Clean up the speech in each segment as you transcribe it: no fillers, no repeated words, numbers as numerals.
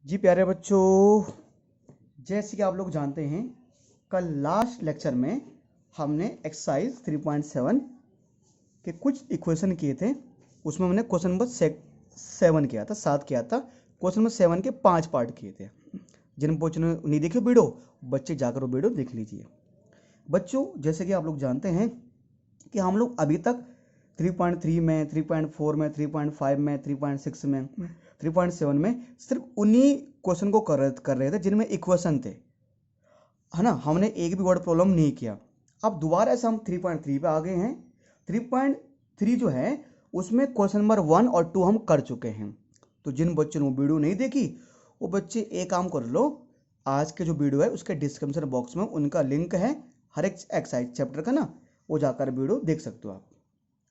जी प्यारे बच्चों, जैसे कि आप लोग जानते हैं, कल लास्ट लेक्चर में हमने एक्सरसाइज 3.7 के कुछ इक्वेशन किए थे। उसमें हमने क्वेश्चन नंबर 7 किया था, 7 किया था। क्वेश्चन नंबर 7 के 5 पार्ट किए थे। जिन बच्चों ने नहीं देखे वीडियो, बच्चे जाकर वो वीडियो देख लीजिए। बच्चों, जैसे कि आप लोग जानते हैं कि हम लोग अभी तक 3.3 में, 3.4 में, 3.5 में, 3.6 में, 3.7 में सिर्फ उन्हीं क्वेश्चन को कर रहे थे जिनमें इक्वेशन थे, है ना। हमने एक भी वर्ड प्रॉब्लम नहीं किया। अब दोबारा से हम 3.3 पे आ गए हैं। 3.3 जो है उसमें क्वेश्चन नंबर 1 और 2 हम कर चुके हैं। तो जिन बच्चों ने वो वीडियो नहीं देखी, वो बच्चे एक काम कर लो, आज के जो वीडियो है उसके डिस्क्रिप्शन बॉक्स में उनका लिंक है, हर एक एक्सरसाइज चैप्टर का ना, वो जाकर वीडियो देख सकते हो आप,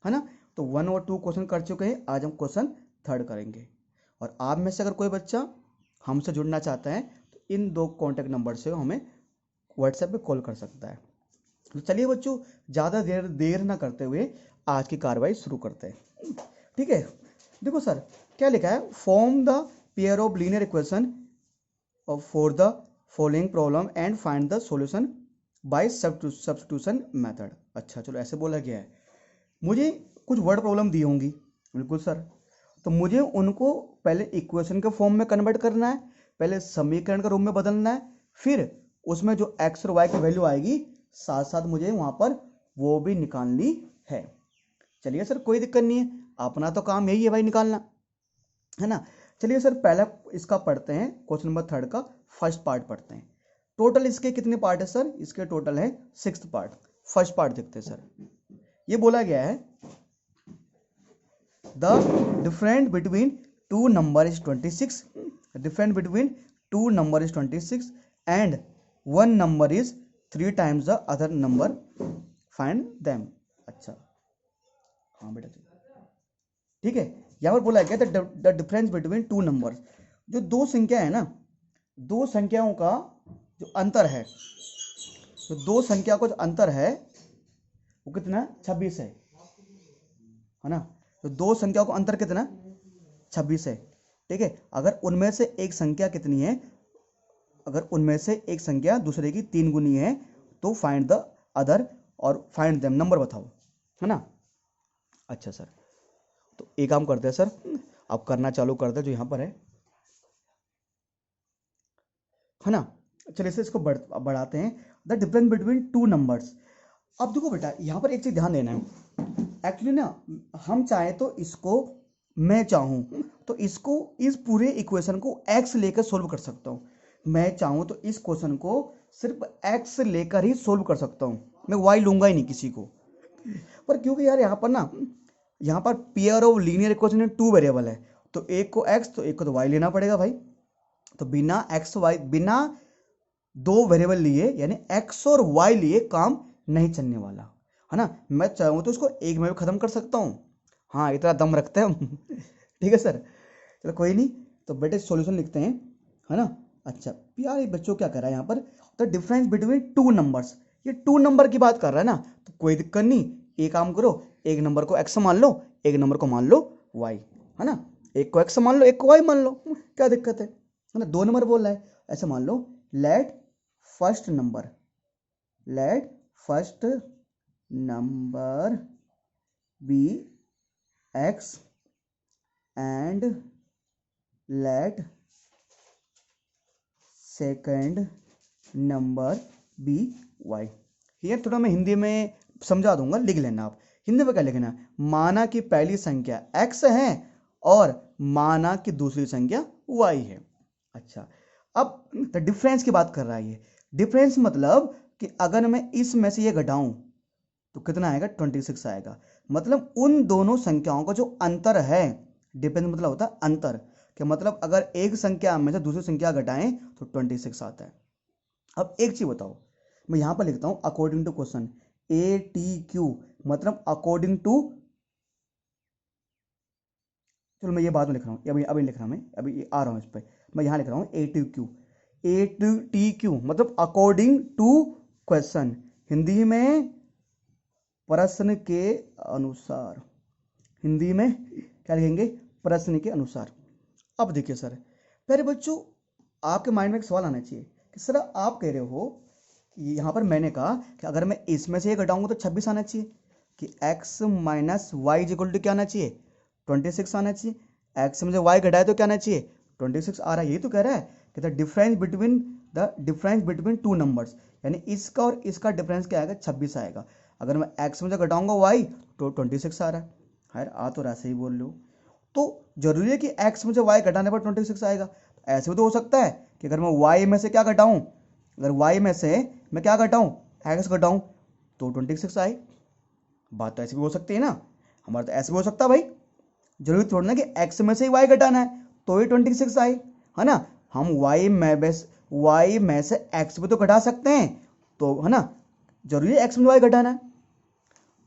है ना। तो 1 और 2 क्वेश्चन कर चुके हैं, आज हम क्वेश्चन 3 करेंगे। और आप में से अगर कोई बच्चा हमसे जुड़ना चाहता है तो इन 2 कॉन्टैक्ट नंबर से हमें व्हाट्सएप पे कॉल कर सकता है। तो चलिए बच्चों, ज़्यादा देर ना करते हुए आज की कार्रवाई शुरू करते हैं। ठीक है, देखो सर क्या लिखा है, form the pair of linear equation for the following problem and find the solution bye substitution method. अच्छा चलो, ऐसे बोला गया है। मुझे कुछ वर्ड प्रॉब्लम दी होंगी, बिल्कुल सर। तो मुझे उनको पहले इक्वेशन के फॉर्म में कन्वर्ट करना है, पहले समीकरण के रूप में बदलना है, फिर उसमें जो एक्स और वाई की वैल्यू आएगी साथ साथ मुझे वहां पर वो भी निकालनी है। चलिए सर, कोई दिक्कत नहीं है, अपना तो काम यही है भाई, निकालना, है ना। चलिए सर, पहला इसका पढ़ते हैं, क्वेश्चन नंबर 3 का फर्स्ट पार्ट पढ़ते हैं। टोटल इसके कितने पार्ट है सर? इसके टोटल है 6 पार्ट। फर्स्ट पार्ट देखते हैं सर। ये बोला गया है, the difference between two number is 26, difference between two number is 26 and one number is 3 times the other number, find them। अच्छा हाँ बेटा, ठीक है। यहाँ पर बोला गया the difference between two numbers, जो दो संख्या है ना, दो संख्याओं का जो अंतर है, तो दो संख्या का जो अंतर है वो कितना? 26 है ना। तो दो संख्याओं का अंतर कितना? 26 है। ठीक है, अगर उनमें से एक संख्या कितनी है, अगर उनमें से एक संख्या दूसरे की 3 गुनी है तो फाइंड द अदर और फाइंड देम, नंबर बताओ, है ना। अच्छा सर, तो एक काम करते हैं सर, अब करना चालू करते हैं जो यहां पर है ना। चलिए सर, इसको बढ़ाते हैं। The difference between two numbers. अब देखो बेटा, यहां पर एक चीज ध्यान देना है। एक्चुअली ना, हम चाहे तो इसको, मैं चाहूं तो इसको, इस पूरे इक्वेशन को x लेकर सोल्व कर सकता हूं। मैं चाहूं तो इस क्वेश्चन को सिर्फ x लेकर ही सोल्व कर सकता हूं, मैं y लूंगा ही नहीं किसी को। पर क्योंकि यार यहाँ पर ना, यहाँ पर पेयर ऑफ लीनियर इक्वेशन में 2 वेरिएबल है, तो एक को x तो एक को तो y लेना पड़ेगा भाई। तो बिना x y, बिना 2 वेरिएबल लिए यानी x और y लिए काम नहीं चलने वाला, है ना। मैं चाहूँ तो उसको एक में भी खत्म कर सकता हूँ, हाँ इतना दम रखते हैं हम। ठीक है सर, चलो कोई नहीं। तो बेटे सॉल्यूशन लिखते हैं, है ना। अच्छा यार, ये बच्चों क्या कर रहा है यहाँ पर, the difference between two numbers, ये 2 नंबर की बात कर रहा है ना, तो कोई दिक्कत नहीं। एक काम करो, एक नंबर को x मान लो, एक नंबर को मान लो y, है ना। एक को x मान लो, एक को y मान लो, क्या दिक्कत है ना। 2 नंबर बोल रहा है, ऐसे मान लो, let first number, let first number be x and let second number be y. ये थोड़ा मैं हिंदी में समझा दूंगा, लिख लेना आप। हिंदी में क्या लिखना है, माना कि पहली संख्या x है और माना कि दूसरी संख्या y है। अच्छा, अब डिफरेंस की बात कर रहा है ये। डिफरेंस मतलब कि अगर मैं इसमें से ये घटाऊं तो कितना आएगा? 26 आएगा। मतलब उन दोनों संख्याओं का जो अंतर है, डिफरेंस मतलब होता है अंतर, कि मतलब अगर एक संख्या में से दूसरी संख्या घटाएं तो 26 आता है। अब एक चीज बताओ, मैं यहां पर लिखता हूं according to question, A T Q, मतलब अकॉर्डिंग टू, चलो मैं ये बाद में लिख रहा हूँ, अभी अभी लिख रहा हूँ, मैं अभी आ रहा हूँ इस पर। मैं यहाँ लिख रहा हूँ ए टी क्यू, ए टी क्यू मतलब अकॉर्डिंग टू क्वेश्चन, हिंदी में प्रश्न के अनुसार, हिंदी में क्या लिखेंगे? प्रश्न के अनुसार। अब देखिए सर, प्यारे बच्चों, आपके माइंड में एक सवाल आना चाहिए कि सर आप कह रहे हो कि यहाँ पर मैंने कहा कि अगर मैं इसमें से ये घटाऊंगा तो 26 आना चाहिए, कि x minus y equal to क्या आना चाहिए, 26 आना चाहिए। x में से y घटाए तो क्या आना चाहिए, 26 आ रहा है। यही तो कह रहा है कि the difference between two numbers, यानी इसका और इसका डिफरेंस क्या आएगा, 26 आएगा। अगर मैं x में से घटाऊंगा y तो 26 आ रहा है। खैर आ तो रहा, सही बोल रहे हो। तो जरूरी है कि x में से y घटाने पर 26 आएगा। ऐसे भी तो हो सकता है कि अगर मैं y में से क्या घटाऊं, अगर y में से मैं क्या घटाऊं, x घटाऊं तो 26 आए। बात तो ऐसी भी हो सकती है ना, हमारा तो ऐसे भी हो सकता है भाई। जरूरी थोड़ा ना कि x में से ही y घटाना है तो ही 26 आए, है ना। हम y में से x भी तो घटा सकते हैं, तो है ना, जरूरी है x में y घटाना है।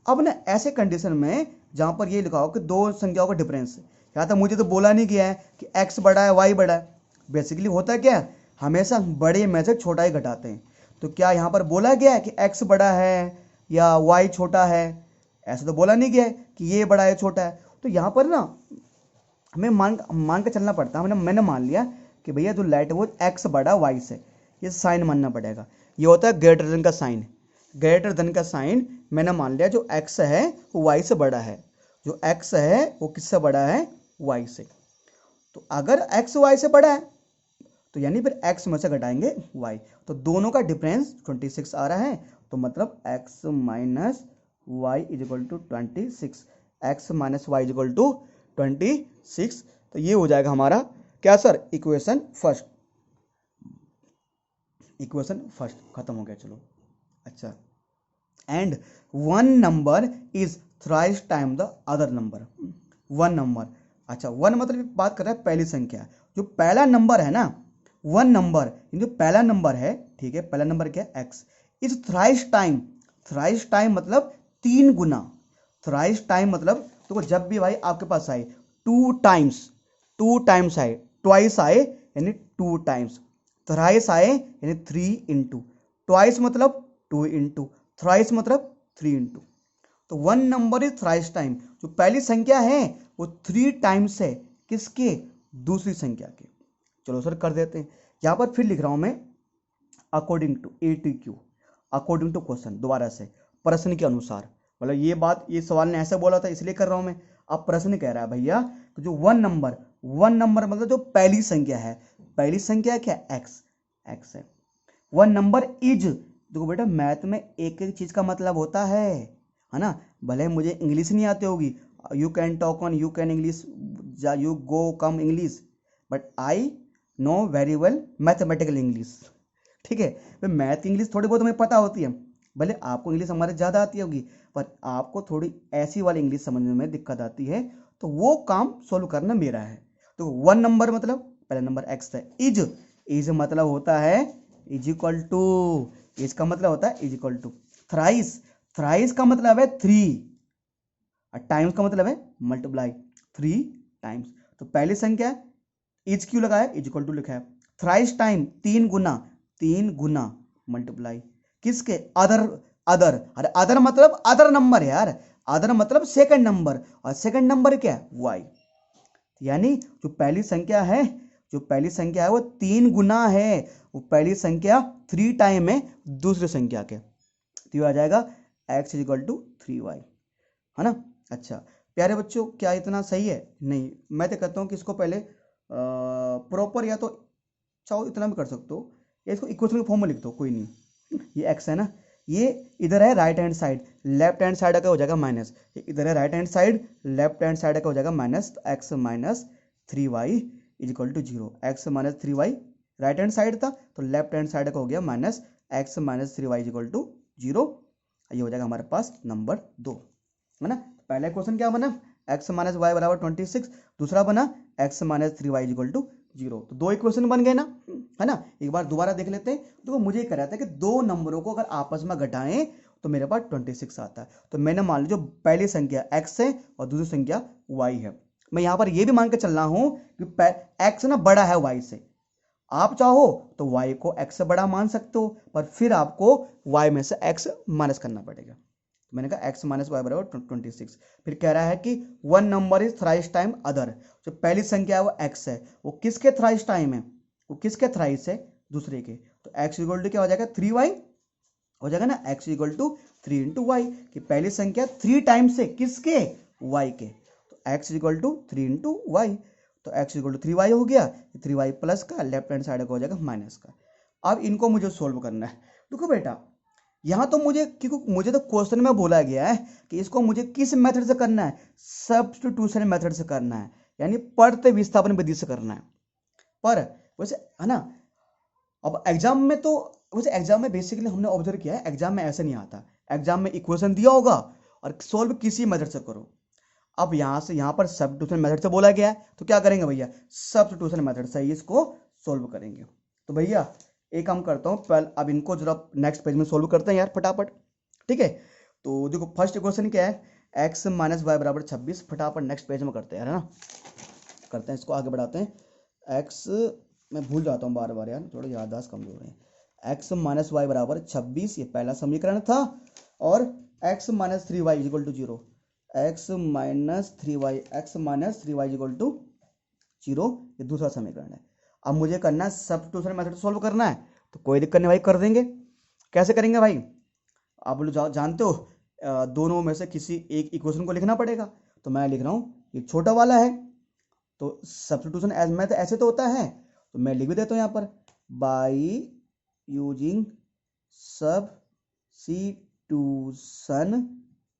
अब ना ऐसे कंडीशन में जहां पर ये लिखा हो कि दो संख्याओं का डिफरेंस, या तो मुझे तो बोला नहीं गया है कि x बड़ा है y बड़ा है। बेसिकली होता है क्या है, हमेशा बड़े में से छोटा ही घटाते हैं। तो क्या यहाँ पर बोला गया है कि x बड़ा है या y छोटा है, ऐसा तो बोला नहीं गया है कि ये बड़ा है छोटा है। तो यहाँ पर ना हमें मान के चलना पड़ता है। मैंने मान लिया कि भैया जो लाइट है वो x बड़ा y से, ये साइन मानना पड़ेगा। ये होता है ग्रेटर देन का साइन। ग्रेटर देन का साइन मैंने मान लिया, जो x है वो y से बड़ा है, जो x है वो किससे बड़ा है, y से। तो अगर x y से बड़ा है तो यानी फिर x में से घटाएंगे y, तो दोनों का डिफरेंस 26 आ रहा है। तो मतलब x minus y is equal to 26, x minus y is equal to 26। तो ये हो जाएगा हमारा क्या sir, equation first. Equation first खत्म हो गया, चलो। अच्छा, and one number is thrice time the other number. One number, अच्छा वन मतलब बात कर रहा है पहली संख्या। जो पहला नंबर है ना, वन नंबर, जो पहला नंबर है, ठीक है, पहला नंबर क्या है, x is thrice time. Thrice time मतलब 3 गुना। थ्राइस टाइम मतलब तो जब भी भाई आपके पास आए टू टाइम्स आए, ट्वाइस आए यानी 2 टाइम्स, थ्राइस आए यानी 3 इंटू, ट्वाइस मतलब 2 इंटू, थ्राइस मतलब 3 इंटू। तो one number is thrice time, जो पहली संख्या है वो 3 टाइम्स है किसके, दूसरी संख्या के। चलो सर कर देते हैं। यहां पर फिर लिख रहा हूं मैं according to ATQ, according to question, दोबारा से प्रश्न के अनुसार। मतलब ये बात, ये सवाल ने ऐसे बोला था इसलिए कर रहा हूं मैं। अब प्रश्न कह रहा है भैया तो जो वन नंबर मतलब जो पहली संख्या है, पहली संख्या क्या, x है। वन नंबर इज, देखो बेटा मैथ में एक एक चीज का मतलब होता है ना। भले मुझे इंग्लिश नहीं आती होगी, you can talk on, you can English, you go come English, but I know very well mathematical English, ठीक है। तो मैथ इंग्लिश थोड़ी बहुत हमें पता होती है, भले आपको इंग्लिश हमारे ज़्यादा आती होगी, पर आपको थोड़ी ऐसी वाली इंग्लिश समझने में दिक्कत आती है, तो वो काम सोल्व करना मेरा है। तो वन नंबर मतलब पहला नंबर x है। इज मतलब होता है इज इक्वल टू, इसका मतलब होता है is equal to. Thrice, thrice का मतलब है 3, और टाइम्स का मतलब है मल्टीप्लाई, 3 टाइम्स। तो पहली संख्या इज क्यों लगाया, इज इक्वल टू लिखा है। थ्राइस टाइम 3 गुना मल्टीप्लाई किसके, अदर अरे अदर मतलब अदर नंबर यार, अदर मतलब सेकंड नंबर, और सेकंड नंबर क्या है, y। यानी जो पहली संख्या है, वो 3 गुना है, वो पहली संख्या 3 टाइम है दूसरी संख्या के। तो ये आ जाएगा x is equal to 3y, है ना। अच्छा प्यारे बच्चों, क्या इतना सही है, नहीं। मैं तो कहता हूँ कि इसको पहले प्रॉपर, या तो चाहो इतना भी कर सकते हो, या इसको इक्वेशन के फॉर्म में लिख दो, कोई नहीं। ये x है ना, ये इधर है right hand side, left hand side का हो जाएगा माइनस, इधर है right hand side, left hand side का हो जाएगा माइनस। तो x minus 3y is equal to 0, x minus 3y right hand side था, तो लेफ्ट हैंड साइड का हो गया minus x minus 3y is equal to 0। ये हो जाएगा हमारे पास नंबर 2, है ना। पहला क्वेश्चन क्या बना, x माइनस वाई बराबर 26, दूसरा बना x minus 3y is equal to 0। तो 2 इक्वेशन बन गए ना, है ना। एक बार दोबारा देख लेते हैं। तो मुझे कह रहा था कि 2 नंबरों को अगर आपस में घटाएं तो मेरे पास 26 आता है। तो मैंने मान लिया जो पहली संख्या x है और दूसरी संख्या y है। मैं यहां पर यह भी मान के चल रहा हूं कि x ना बड़ा है y से। आप चाहो तो y को x से बड़ा मान सकते हो, पर फिर आपको y में से x माइनस करना पड़ेगा। मैंने कहा x माइनस वाई बराबर 26। फिर कह रहा है कि one number is thrice time other, जो पहली संख्या है वो x है, वो किसके थ्राइस टाइम है, वो किसके थ्राइस है, दूसरे के। तो x इक्वल टू क्या हो जाएगा 3y हो जाएगा ना, x equal to 3 into y, कि पहली संख्या 3 टाइम्स है किसके, y के। तो x equal to 3 into y, तो x इक्वल टू 3y हो गया, 3y प्लस का लेफ्ट हैंड साइड का हो जाएगा माइनस का। अब इनको मुझे सोल्व करना है। देखो बेटा यहाँ तो मुझे, क्योंकि मुझे तो क्वेश्चन में बोला गया है कि इसको मुझे किस मेथड से करना है, सब्स्टिट्यूशन मेथड से करना है, यानी पड़ते विस्थापन विधि से करना है। पर वैसे है ना, अब एग्जाम में तो, वैसे एग्जाम में बेसिकली हमने ऑब्जर्व किया है एग्जाम में ऐसे नहीं आता, एग्जाम में इक्वेशन दिया होगा और सोल्व किसी मेथड से करो। अब यहाँ से यहाँ पर सब्स्टिट्यूशन मेथड से बोला गया है, तो क्या करेंगे भैया, सब्स्टिट्यूशन मेथड से ही इसको सोल्व करेंगे। तो भैया एक काम करता हूँ, पहले अब इनको जरा नेक्स्ट पेज में सोल्व करते हैं यार फटाफट, ठीक है। तो देखो फर्स्ट इक्वेशन क्या है, x माइनस वाई बराबर 26, फटाफट नेक्स्ट पेज में करते हैं यार, है ना, करते हैं इसको आगे बढ़ाते हैं। x मैं भूल जाता हूँ बार बार यार, थोड़ा याददाश्त कमजोर है। x माइनस वाई बराबर 26 ये पहला समीकरण था, और x minus 3y equal to 0, x minus 3y equal to 0 ये दूसरा समीकरण है। अब मुझे करना है सब्स्टिट्यूशन मेथड सॉल्व करना है, तो कोई दिक्कत नहीं भाई, कर देंगे। कैसे करेंगे भाई, आप लोग जानते हो दोनों में से किसी एक इक्वेशन को लिखना पड़ेगा। तो मैं लिख रहा हूँ ये छोटा वाला है, तो सब्स्टिट्यूशन एज मैथ ऐसे तो होता है, तो मैं लिख भी देता हूँ यहाँ पर, by using substitution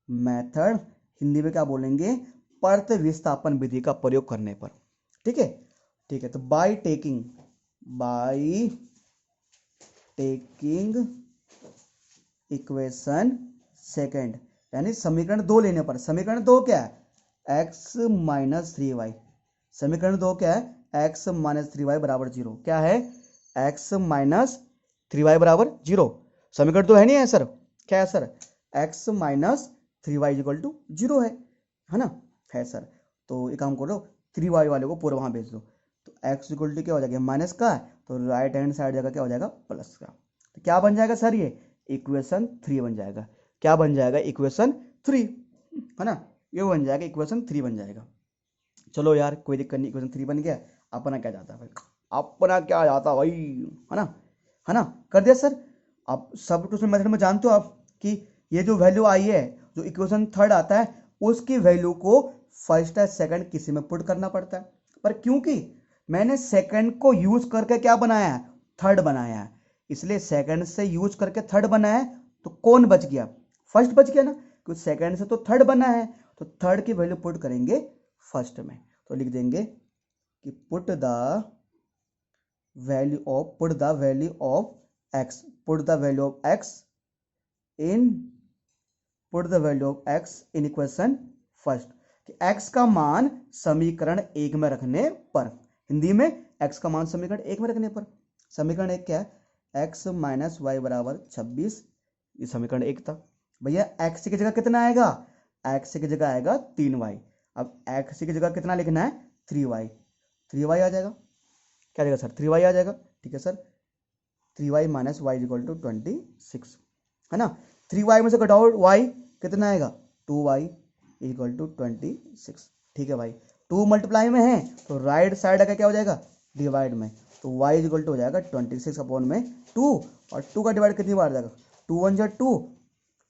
method, Hindi में क्या बोलेंगे, परत विस्थापन विधि का प्रयोग करने पर, ठीक है। ठीक है, तो बाई टेकिंग इक्वेशन सेकेंड, यानी समीकरण 2 लेने पर, समीकरण 2 क्या है, x माइनस 3y, समीकरण 2 क्या है, x माइनस 3y बराबर 0, क्या है, x माइनस 3y बराबर 0, समीकरण 2 है नहीं है सर, क्या है sir, x minus 3y equal to 0 है ना, है सर। तो एक काम करो 3y वाले को पूरा वहां भेज दो, तो x इक्वल टू क्या हो जाएगा माइनस का, तो राइट हैंड साइड जगह क्या हो जाएगा प्लस का, तो क्या बन जाएगा सर, ये इक्वेशन 3 बन जाएगा। क्या बन जाएगा, इक्वेशन 3, है ना, ये बन जाएगा इक्वेशन 3 बन जाएगा। चलो यार कोई दिक्कत नहीं, इक्वेशन 3 बन गया, अपना क्या जाता है भाई, अपना क्या जाता भाई, है ना, कर दिया सर। अब सब्स्टिट्यूशन मेथड में जानते हो आप कि ये जो वैल्यू आई है, जो इक्वेशन थर्ड आता है, उसकी वैल्यू को फर्स्ट या सेकंड किसी में पुट करना पड़ता है, पर क्योंकि मैंने सेकंड को यूज करके क्या बनाया है, थर्ड बनाया है, इसलिए सेकंड से यूज करके थर्ड बनाया है, तो कौन बच गया, फर्स्ट बच गया ना, क्योंकि सेकंड से तो थर्ड बना है, तो थर्ड की वैल्यू पुट करेंगे फर्स्ट में, तो लिख देंगे कि put the value of x in equation first, कि x का मान समीकरण 1 में रखने पर, हिंदी में x का मान समीकरण 1 में रखने पर, समीकरण 1 क्या है, x माइनस वाई बराबर 26, ये समीकरण 1 था। भैया x की जगह कितना आएगा, x की जगह आएगा 3y, अब x की जगह कितना लिखना है 3y, 3y आ जाएगा, क्या आएगा सर 3y आ जाएगा, ठीक है sir, 3y minus y equal to 26, है ना, 3y में से घटाओ y कितना आएगा 2y इक्वल टू 26, ठीक है भाई, 2 मल्टीप्लाई में है तो राइट साइड का क्या हो जाएगा डिवाइड में, तो y इक्वल टू हो जाएगा 26 अपॉन में 2, और 2 का डिवाइड कितनी बार जाएगा, 2 1 जा 2,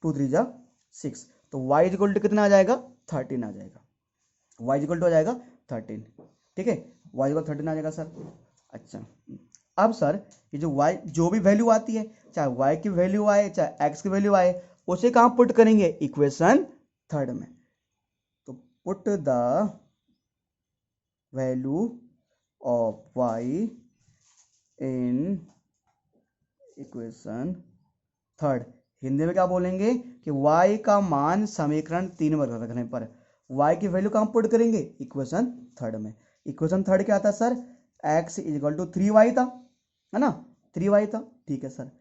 2 3 जा 6, तो y इक्वल टू कितना आ जाएगा 13 आ जाएगा, y इक्वल टू आ जाएगा 13, ठीक है, y इक्वल 13 आ जाएगा सर। अच्छा अब सर ये जो y जो भी वैल्यू आती है, चाहे y की वैल्यू आए चाहे x की वैल्यू आए, उसे कहाँ पुट करेंगे इक्वेशन थर्ड में, तो put the value of y in equation third, Hindi में क्या बोलेंगे कि y का मान समीकरण 3 में रखने पर y की वैल्यू कहाँ पुट करेंगे इक्वेशन थर्ड में, इक्वेशन थर्ड क्या था sir, x equal to 3y था, है ना, 3y था, ठीक है सर,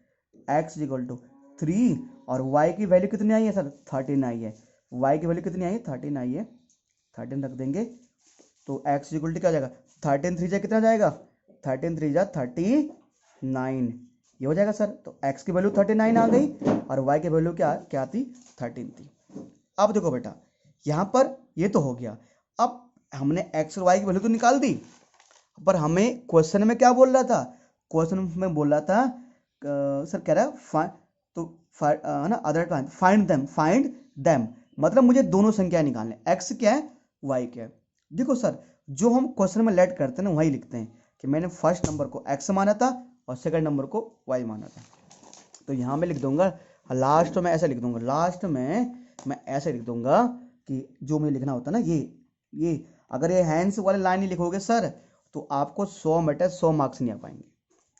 x इक्वल टू 3 और y की वैल्यू कितनी आई है सर 13 आई है, y की वैल्यू कितनी आई है 13 आई है, 13 रख देंगे, तो x इक्वल टू क्या हो जाएगा 13 3 जा कितना जाएगा 13 3 जा 39, ये हो जाएगा सर, तो x की वैल्यू 39 आ गई और y की वैल्यू क्या थी 13 थी। अब देखो बेटा यहाँ पर ये तो हो गया, अब हमने x और y की वैल्यू तो निकाल दी, पर हमें क्वेश्चन में क्या बोल रहा था, क्वेश्चन में बोल रहा था सर कह रहा है तो है ना अदर फाइंड देम मतलब मुझे दोनों संख्या निकालने, एक्स क्या है वाई क्या है। देखो सर जो हम क्वेश्चन में लेट करते हैं ना वही लिखते हैं कि मैंने फर्स्ट नंबर को एक्स माना था और सेकंड नंबर को वाई माना था। तो यहाँ मैं लिख दूंगा लास्ट में ऐसे लिख दूंगा, लास्ट में मैं ऐसे लिख दूंगा कि जो मुझे लिखना होता है ना ये अगर ये हैंड्स वाले लाइन नहीं लिखोगे सर तो आपको 100 में 100 मार्क्स नहीं आ पाएंगे,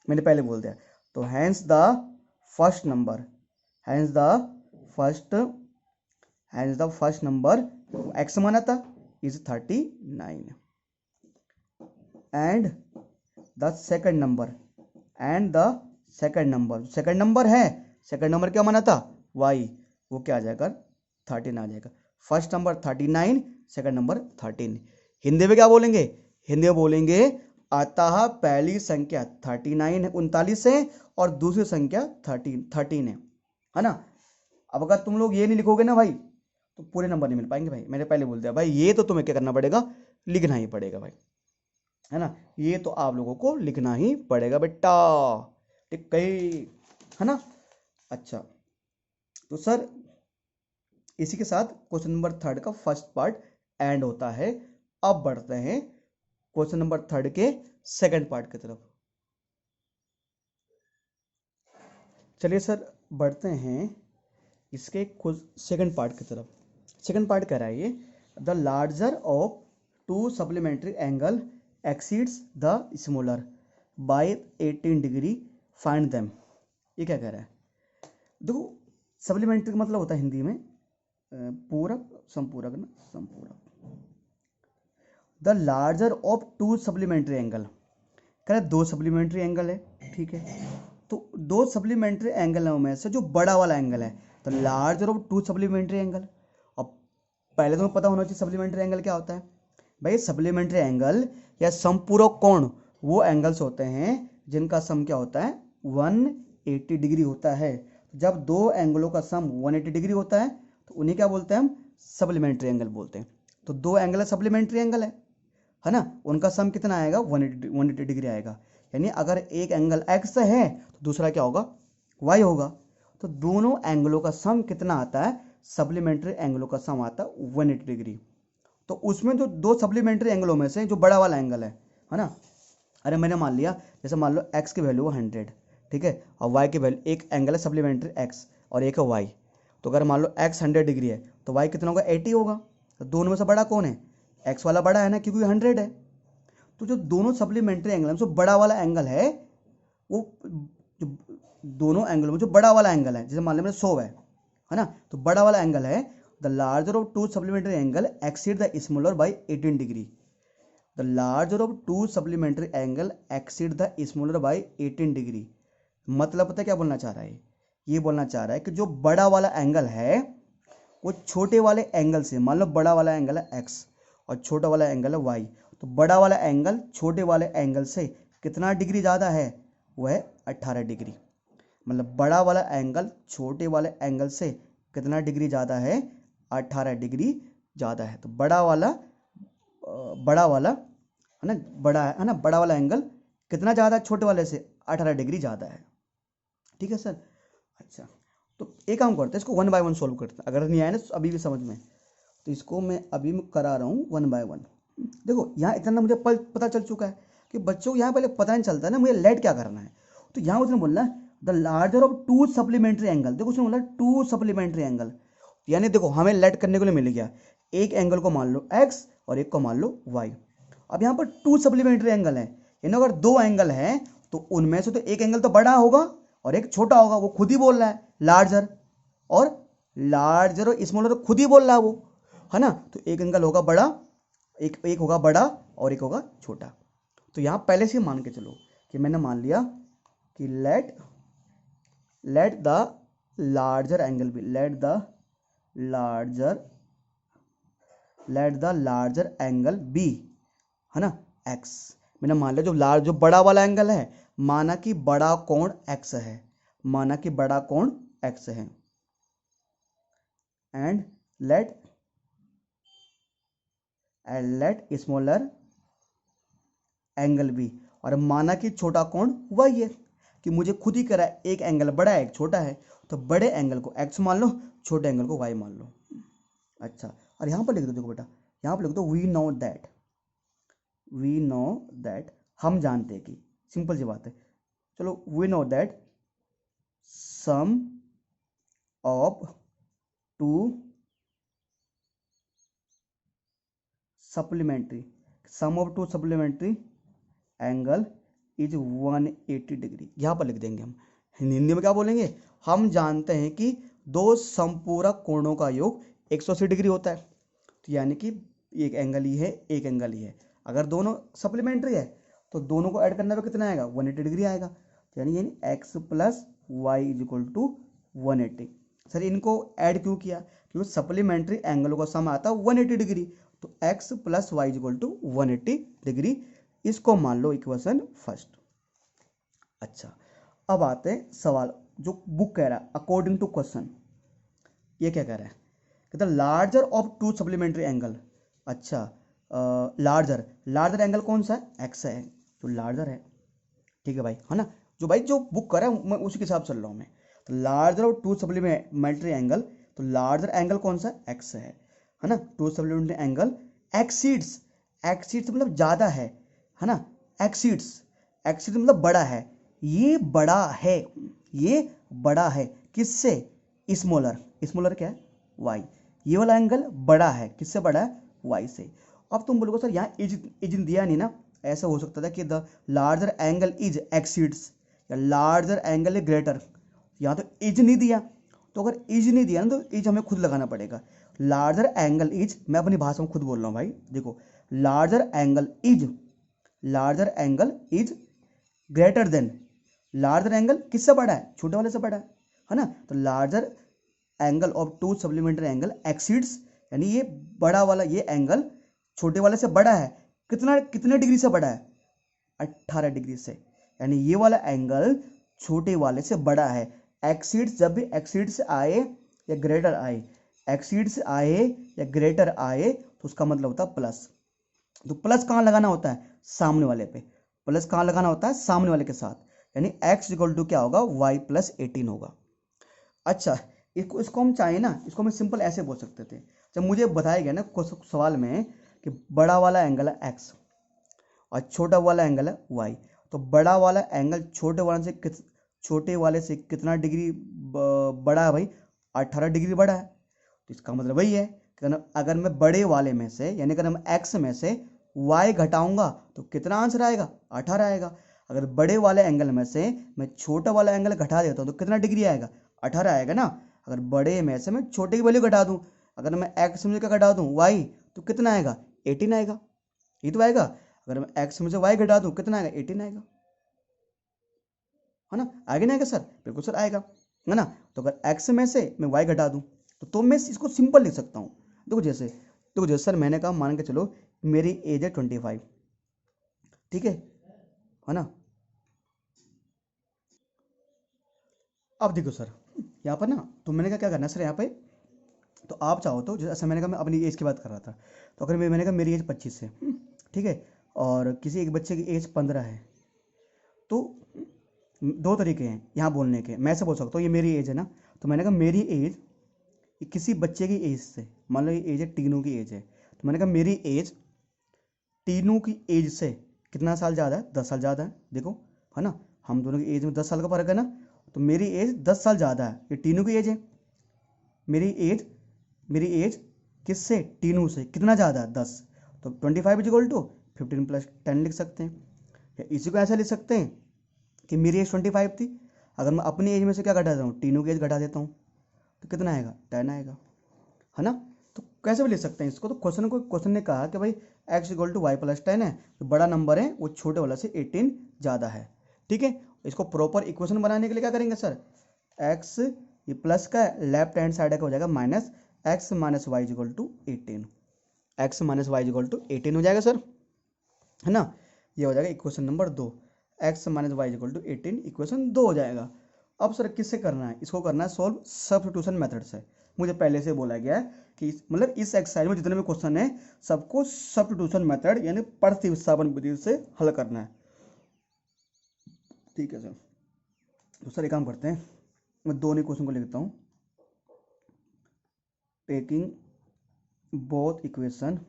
मैंने पहले बोल दिया। तो hence the first number, hence the first number x माना था is 39 and the second number second number है, सेकंड नंबर क्या माना था वाई, वो क्या आ जाएगा 13 आ जाएगा। First number 39, second number 13। Hindi में क्या बोलेंगे, हिंदी में बोलेंगे अतः पहली संख्या 39 है 39 है और दूसरी संख्या 13 है ना। अब अगर तुम लोग ये नहीं लिखोगे ना भाई तो पूरे नंबर नहीं मिल पाएंगे भाई, मैंने पहले बोल दिया भाई ये तो तुम्हें क्या करना पड़ेगा, लिखना ही पड़ेगा भाई, है ना। ये तो आप लोगों को लिखना ही पड़ेगा बेटा, ठीक कई, है ना। अच्छा तो सर इसी के साथ क्वेश्चन नंबर 3 का फर्स्ट पार्ट एंड होता है। अब बढ़ते हैं क्वेश्चन नंबर 3 के सेकंड पार्ट की तरफ। चलिए सर बढ़ते हैं इसके कुछ सेकंड पार्ट की तरफ। सेकंड पार्ट कह रहा है ये the larger of two supplementary angle exceeds the smaller by 18 degree find them. ये क्या कह रहा है, देखो सप्लीमेंट्री का मतलब होता है हिंदी में पूरक संपूरक ना, संपूरक। The larger of two supplementary angle कह रहा है दो सप्लीमेंट्री एंगल है, ठीक है। तो दो सप्लीमेंट्री एंगलों में से जो बड़ा वाला एंगल है तो larger of two supplementary angle. अब पहले तुम्हें पता होना चाहिए सप्लीमेंट्री एंगल क्या होता है भाई। सप्लीमेंट्री एंगल या समपूरक कोण वो एंगल्स होते हैं जिनका सम क्या होता है 180 डिग्री होता है। जब दो एंगलों का सम 180 डिग्री होता है तो उन्हें क्या बोलते हैं हम सप्लीमेंट्री एंगल बोलते हैं। तो दो एंगल सप्लीमेंट्री एंगल है ना, उनका सम कितना आएगा 180 डिग्री आएगा। यानी अगर एक एंगल एक्स है तो दूसरा क्या होगा वाई होगा। तो दोनों एंगलों का सम कितना आता है, सप्लीमेंट्री एंगलों का सम आता है 180 डिग्री। तो उसमें जो दो सप्लीमेंट्री एंगलों में से जो बड़ा वाला एंगल है ना, अरे मैंने मान लिया जैसे मान लो एक्स की वैल्यू 100, ठीक है, और वाई की वैल्यू, एक एंगल है सप्लीमेंट्री एक्स और एक है वाई। तो अगर मान लो एक्स 100 डिग्री है तो वाई कितना होगा 80 होगा। तो दोनों में से बड़ा कौन है, एक्स वाला बड़ा है ना क्योंकि 100 है। तो जो दोनों सप्लीमेंट्री एंगल में जो बड़ा वाला एंगल है वो जो दोनों एंगलों में जो बड़ा वाला एंगल है जैसे मान लो 100 है ना, तो बड़ा वाला एंगल है the larger of two supplementary angle exceed the smaller by 18 degree. The larger of two supplementary angle exceed the smaller by 18 degree. मतलब पता है क्या बोलना चाह रहा है, ये बोलना चाह रहा है कि जो बड़ा वाला एंगल है वो छोटे वाले एंगल से, मान लो बड़ा वाला एंगल है एक्स और छोटा वाला एंगल है वाई, तो बड़ा वाला एंगल छोटे वाले एंगल से कितना डिग्री ज़्यादा है, वो है 18 डिग्री। मतलब बड़ा वाला एंगल छोटे वाले एंगल से कितना डिग्री ज़्यादा है, 18 डिग्री ज़्यादा है। तो बड़ा वाला है ना, है ना, बड़ा वाला एंगल कितना ज़्यादा है छोटे वाले से, 18 डिग्री ज़्यादा है, ठीक है सर। अच्छा तो एक काम करते हैं इसको 1 बाय 1 सोल्व करते हैं, अगर नहीं आया ना अभी भी समझ में तो इसको मैं अभी करा रहा हूँ 1 बाय 1। देखो यहाँ इतना मुझे पता चल चुका है कि बच्चों को यहाँ पहले पता नहीं चलता है ना मुझे लेट क्या करना है। तो यहाँ उसने बोलना the larger of two supplementary angle, देखो उसने बोला टू सप्लीमेंट्री एंगल, यानी देखो हमें लेट करने के लिए मिल गया एक एंगल को मान लो एक्स और एक को मान लो वाई। अब यहाँ पर टू सप्लीमेंट्री एंगल है, यानी अगर दो एंगल हैं तो उनमें से तो एक एंगल तो बड़ा होगा और एक छोटा होगा, वो खुद ही बोल रहा है लार्जर, और लार्जर और स्मॉलर खुद ही बोल रहा है वो, है ना। तो एक एंगल होगा बड़ा, एक होगा बड़ा और एक होगा छोटा। तो यहाँ पहले से मान के चलो कि मैंने मान लिया कि let the larger angle be, let the larger angle be, है ना एक्स। मैंने मान लिया जो बड़ा वाला एंगल है, माना कि बड़ा कोण एक्स है, माना कि बड़ा कोण एक्स है, and let smaller angle be, और माना कि छोटा कोण वही है, कि मुझे खुद ही करा एक एंगल बड़ा है एक छोटा है, तो बड़े एंगल को x मान लो, छोटे एंगल को y मान लो। अच्छा, और यहाँ पर लिख दो, देखो बेटा यहाँ पर लिख दो वी नो दैट, हम जानते हैं कि, सिंपल सी बात है। चलो, we know that sum of two supplementary angle is 180 degree. यहाँ पर लिख देंगे हम, हिंदी में क्या बोलेंगे, हम जानते हैं कि दो समपूरक कोणों का योग 180 डिग्री होता है। तो यानी कि एक एंगल ही है, एक एंगल ही है। अगर दोनों सप्लीमेंट्री है तो दोनों को ऐड करने पे कितना आएगा, 180 डिग्री आएगा। तो यानी x plus y is equal to 180। Sir इनको ऐड क्यों किया, क्योंकि सप्लीमेंट्री एंगलों का सम आता है 180 डिग्री, तो x plus y is equal to 180 degree. इसको मान लो इक्वेशन फर्स्ट। अच्छा, अब आते हैं सवाल जो बुक कह रहा है अकॉर्डिंग टू क्वेश्चन। ये क्या कह रहा है, कहता है larger of two supplementary angle. अच्छा, लार्जर एंगल कौन सा है, एक्स है, तो लार्जर है। ठीक है भाई, है ना, जो बुक कर रहा है मैं उसी के हिसाब से चल रहा हूँ मैं। तो larger of two supplementary angle, तो लार्जर एंगल कौन सा, एक्स है ना। टू सप्लीमेंट्री एंगल एक्सीड्स मतलब ज़्यादा है ना। एक्सीड्स मतलब बड़ा है, ये बड़ा है किससे, स्मॉलर क्या है, वाई। ये वाला एंगल बड़ा है, किससे बड़ा है, वाई से। अब तुम बोलोगे सर यहाँ इज दिया नहीं ना, ऐसा हो सकता था कि the larger angle is exceeds या लार्जर एंगल इज ग्रेटर। यहाँ तो इज नहीं दिया, तो अगर इज नहीं दिया ना तो इज हमें खुद लगाना पड़ेगा। लार्जर एंगल इज, मैं अपनी भाषा में खुद बोल रहा हूँ भाई, देखो larger angle is greater than, larger angle किससे बड़ा है, छोटे वाले से बड़ा है ना। तो larger angle of two supplementary angle exceeds, यानी ये बड़ा वाला ये एंगल छोटे वाले से बड़ा है। कितने डिग्री से बड़ा है, 18 डिग्री से। यानी ये वाला एंगल छोटे वाले से बड़ा है। एक्सीड्स, जब भी एक्सीड्स आए या ग्रेटर आए, एक्सीड्स आए या ग्रेटर आए तो उसका मतलब होता है प्लस। तो प्लस कहाँ लगाना होता है, सामने वाले पे। प्लस कहाँ लगाना होता है, सामने वाले के साथ। यानी x इक्वल टू क्या होगा, y प्लस 18 होगा। अच्छा, इसको हम चाहे ना, इसको हम सिंपल ऐसे बोल सकते थे। जब मुझे बताया गया ना सवाल में कि बड़ा वाला एंगल है x और छोटा वाला एंगल है y, तो बड़ा वाला एंगल छोटे वाले से कितना डिग्री बड़ा है भाई, 18 डिग्री बड़ा है। तो इसका मतलब वही है कि अगर मैं बड़े वाले में से, यानी अगर मैं x में से y घटाऊंगा तो कितना आंसर आएगा, 18 आएगा। अगर बड़े वाले एंगल में से मैं छोटा वाला एंगल घटा देता हूँ तो कितना डिग्री आएगा, 18 आएगा ना। अगर बड़े में से मैं छोटे की वैल्यू घटा दूं, अगर मैं x में से क्या घटा दूं, y, तो कितना आएगा, 18 आएगा। ये तो आएगा। अगर मैं x में से y घटा दूं कितना आएगा, 18 आएगा, है ना। आगे नहीं आएगा सर, बिल्कुल सर आएगा, है ना। तो अगर x में से मैं y घटा दूं तो मैं इसको सिंपल लिख सकता हूँ। देखो जैसे सर मैंने कहा, मान के चलो मेरी एज है 25, ठीक है ना। अब देखो सर यहाँ पर ना, तो मैंने कहा क्या करना है सर यहाँ पे, तो आप चाहो तो जैसे मैंने कहा मैं अपनी एज की बात कर रहा था, तो अगर मैंने कहा मेरी एज 25 है, ठीक है, और किसी एक बच्चे की एज 15 है, तो दो तरीके हैं यहाँ बोलने के। मैं ऐसे बोल सकता हूँ ये मेरी एज है ना, तो मैंने कहा मेरी एज किसी बच्चे की एज से, मान लो ये एज है, टीनू की एज है, तो मैंने कहा मेरी एज टीनू की एज से कितना साल ज़्यादा है, 10 साल ज़्यादा है। देखो, है ना, हम दोनों की एज में 10 साल का फर्क है ना, तो मेरी एज 10 साल ज़्यादा है, ये टीनू की एज है। मेरी एज किससे, टीनू से कितना ज़्यादा है, 10। तो 25 इक्वल टू 15 प्लस 10 लिख सकते हैं, या इसी को ऐसा लिख सकते हैं कि मेरी एज 25 थी, अगर मैं अपनी एज में से क्या घटाता हूँ, टीनू की एज घटा देता हूँ, तो कितना आएगा, 10 आएगा, है ना। तो कैसे भी लिख सकते हैं इसको। तो क्वेश्चन ने कहा कि भाई x equal to y plus 10 है, जो बड़ा नंबर है वो छोटे वाला से 18 ज़्यादा है, ठीक है। इसको प्रॉपर इक्वेशन बनाने के लिए क्या करेंगे सर, x ये प्लस का लेफ्ट हैंड साइड का हो जाएगा minus, x minus y equal to 18, x minus y equal to 18 हो जाएगा सर, है ना। ये हो जाएगा equation number 2, x minus y equal to 18 equation 2 हो जाएगा। अब सर किससे करना है, इसको करना है सॉल्व सब्स्टिट्यूशन मेथड से। मुझे पहले से बोला गया है कि मतलब इस एक्सरसाइज में जितने भी क्वेश्चन है सबको सब्स्टिट्यूशन मेथड यानी प्रतिस्थापन विधि से हल करना है। ठीक है सर। तो सर एक काम करते हैं, मैं दोनों क्वेश्चन को लिखता हूँ। टेकिंग बोथ इक्वेशन,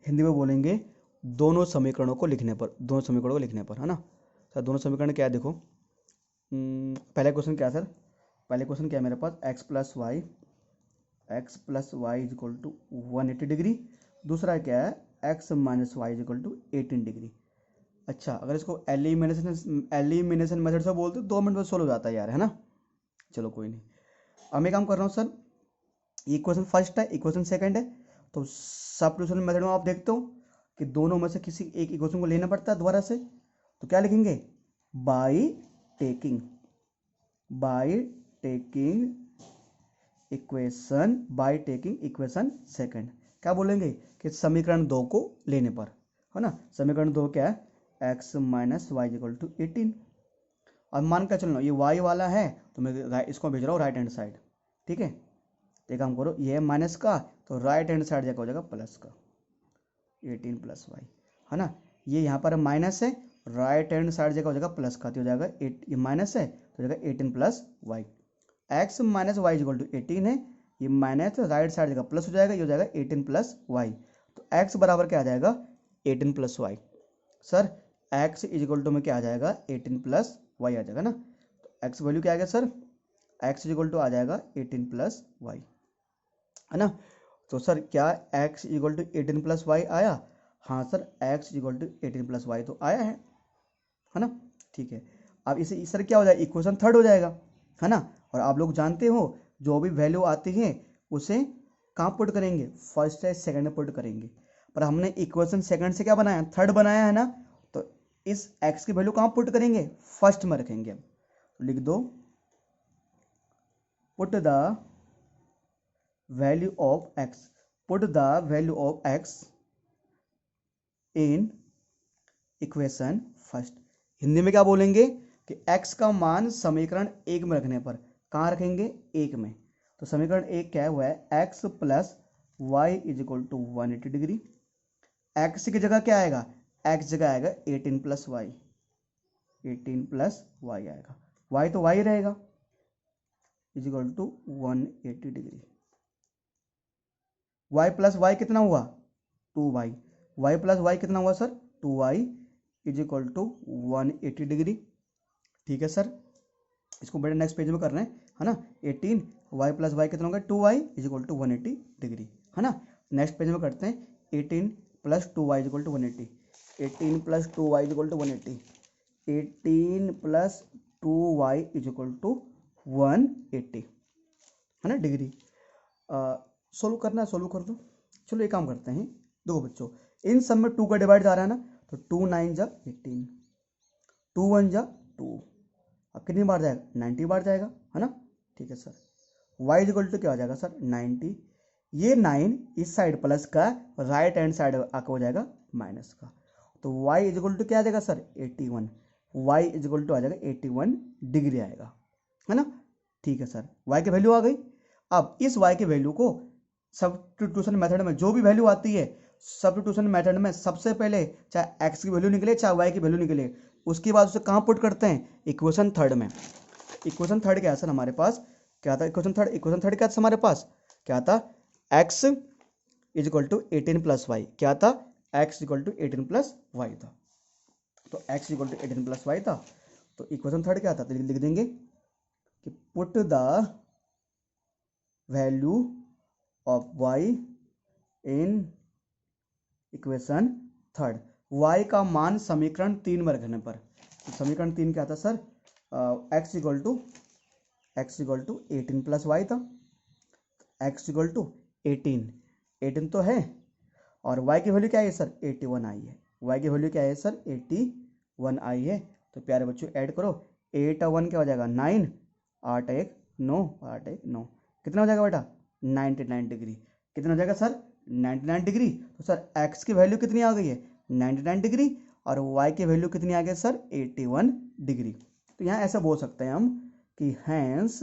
हिंदी में बोलेंगे दोनों समीकरणों को लिखने पर, दोनों समीकरणों को लिखने पर, है ना सर। दोनों समीकरण क्या है देखो, पहला क्वेश्चन क्या है सर, पहले क्वेश्चन क्या है मेरे पास, x plus y is equal to 180 degree. दूसरा क्या है, x minus y is equal to 18 degree. अच्छा, अगर इसको एलिमिनेशन मेथड से बोलते 2 मिनट में सोल्व हो जाता है यार, है ना। चलो कोई नहीं, अब मैं काम कर रहा हूँ सर, ये क्वेश्चन फर्स्ट है, इक्वेशन सेकंड है। तो सब्स्टिट्यूशन मेथड में आप देखते हो कि दोनों में से किसी एक इक्वेशन को लेना पड़ता है दोबारा से। तो क्या लिखेंगे, बाई टेकिंग इक्वेशन सेकंड। क्या बोलेंगे कि समीकरण 2 को लेने पर, है ना। समीकरण 2 क्या है, x minus y equal to 18। अब मान कर चलो ये y वाला है तो मैं इसको भेज रहा हूँ राइट हैंड साइड। ठीक है, एक काम करो, ये है माइनस का तो राइट हैंड साइड जगह हो जाएगा प्लस का, 18 प्लस वाई, है ना। ये यहाँ पर माइनस है, राइट हैंड साइड जगह हो जाएगा प्लस का, तो हो जाएगा 8, ये माइनस है तो हो जाएगा 18 plus y. X minus y equal to 18 है, ये माइनस राइट साइड जगह प्लस हो जाएगा, ये हो जाएगा 18 प्लस वाई। तो एक्स बराबर क्या आ जाएगा, 18 plus y. Sir x is equal to में क्या आ जाएगा, 18 प्लस वाई आ जाएगा ना। तो एक्स वैल्यू क्या आ गया sir, x is equal to आ जाएगा 18 प्लस वाई, है ना। तो सर क्या x equal to 18 plus y आया, हाँ sir x equal to 18 plus y तो आया है ना। ठीक है, अब इसे सर क्या हो जाएगा, इक्वेशन थर्ड हो जाएगा, है ना। और आप लोग जानते हो जो भी वैल्यू आती है उसे कहाँ पुट करेंगे, फर्स्ट या सेकंड में पुट करेंगे। पर हमने इक्वेशन सेकंड से क्या बनाया, थर्ड बनाया है ना। तो इस x की वैल्यू कहाँ पुट करेंगे, फर्स्ट में रखेंगे। तो लिख दो, put the value of x in equation first. Hindi में क्या बोलेंगे कि x का मान समीकरण 1 में रखने पर, कहाँ रखेंगे, 1 में। तो समीकरण 1 क्या हुआ है, x plus y is equal to 180 degree. x की जगह क्या आएगा, x जगह आएगा 18 प्लस वाई, 18 प्लस वाई आएगा, y तो y रहेगा, is equal to 180 degree. y plus y कितना हुआ, 2y, y प्लस वाई कितना हुआ sir, 2y is equal to 180 degree. ठीक है सर, इसको बेटा नेक्स्ट पेज में कर रहे हैं, है ना। 18 y प्लस वाई कितना होगा, 2y is equal to 180 degree, है ना। नेक्स्ट पेज में करते हैं, 18 plus 2y is equal to 180, 18 plus 2y is equal to 180, 18 plus 2y is equal to 180, है ना डिग्री। सोल्व करना है, सोल्व कर दो। चलो एक काम करते हैं, देखो बच्चों इन सब में 2 का डिवाइड जा रहा है ना, तो 2 9 जा 18, 2 1 जा 2, अब कितनी बार जाएगा, 90 बार जाएगा, है ना। ठीक है sir, y is equal to क्या हो जाएगा सर, 90। ये 9 इस साइड प्लस का, राइट हैंड साइड आकर हो जाएगा माइनस का, तो y इज इक्वल टू क्या आ जाएगा sir, 81। y is equal to आ जाएगा 81 डिग्री आएगा, है ना। ठीक है सर, y की वैल्यू आ गई। अब इस y की वैल्यू को सब्स्टिट्यूशन मेथड में जो भी वैल्यू आती है, सब्स्टिट्यूशन मेथड में सबसे पहले चाहे x की वैल्यू निकले चाहे y की वैल्यू निकले, उसके बाद उसे कहाँ पुट करते हैं, इक्वेशन थर्ड में। इक्वेशन थर्ड क्या है सर हमारे पास, क्या था इक्वेशन थर्ड क्या था हमारे पास, क्या था, x is equal to 18 plus y, क्या था, x equal to 18 plus y था। तो x equal to 18 plus y था, तो इक्वेशन थर्ड क्या था, तो लिख देंगे कि put the value of y in equation third. y का मान समीकरण 3 में रखने पर, तो समीकरण 3 क्या था sir, x equal to 18 plus y था, x इक्वल टू 18 तो है, और y की वैल्यू क्या है सर, 81 आई है। y की वैल्यू क्या है सर, 81 आई है। तो प्यारे बच्चों ऐड करो, 8 और 1 क्या हो जाएगा 9, 8 1 9, 8 1 9, कितना हो जाएगा बेटा, 99 डिग्री। कितना हो जाएगा सर, 99 डिग्री। तो सर x की वैल्यू कितनी आ गई है, 99 डिग्री, और y की वैल्यू कितनी आ गई सर, 81 डिग्री। तो यहाँ ऐसा बोल सकते हैं हम कि hence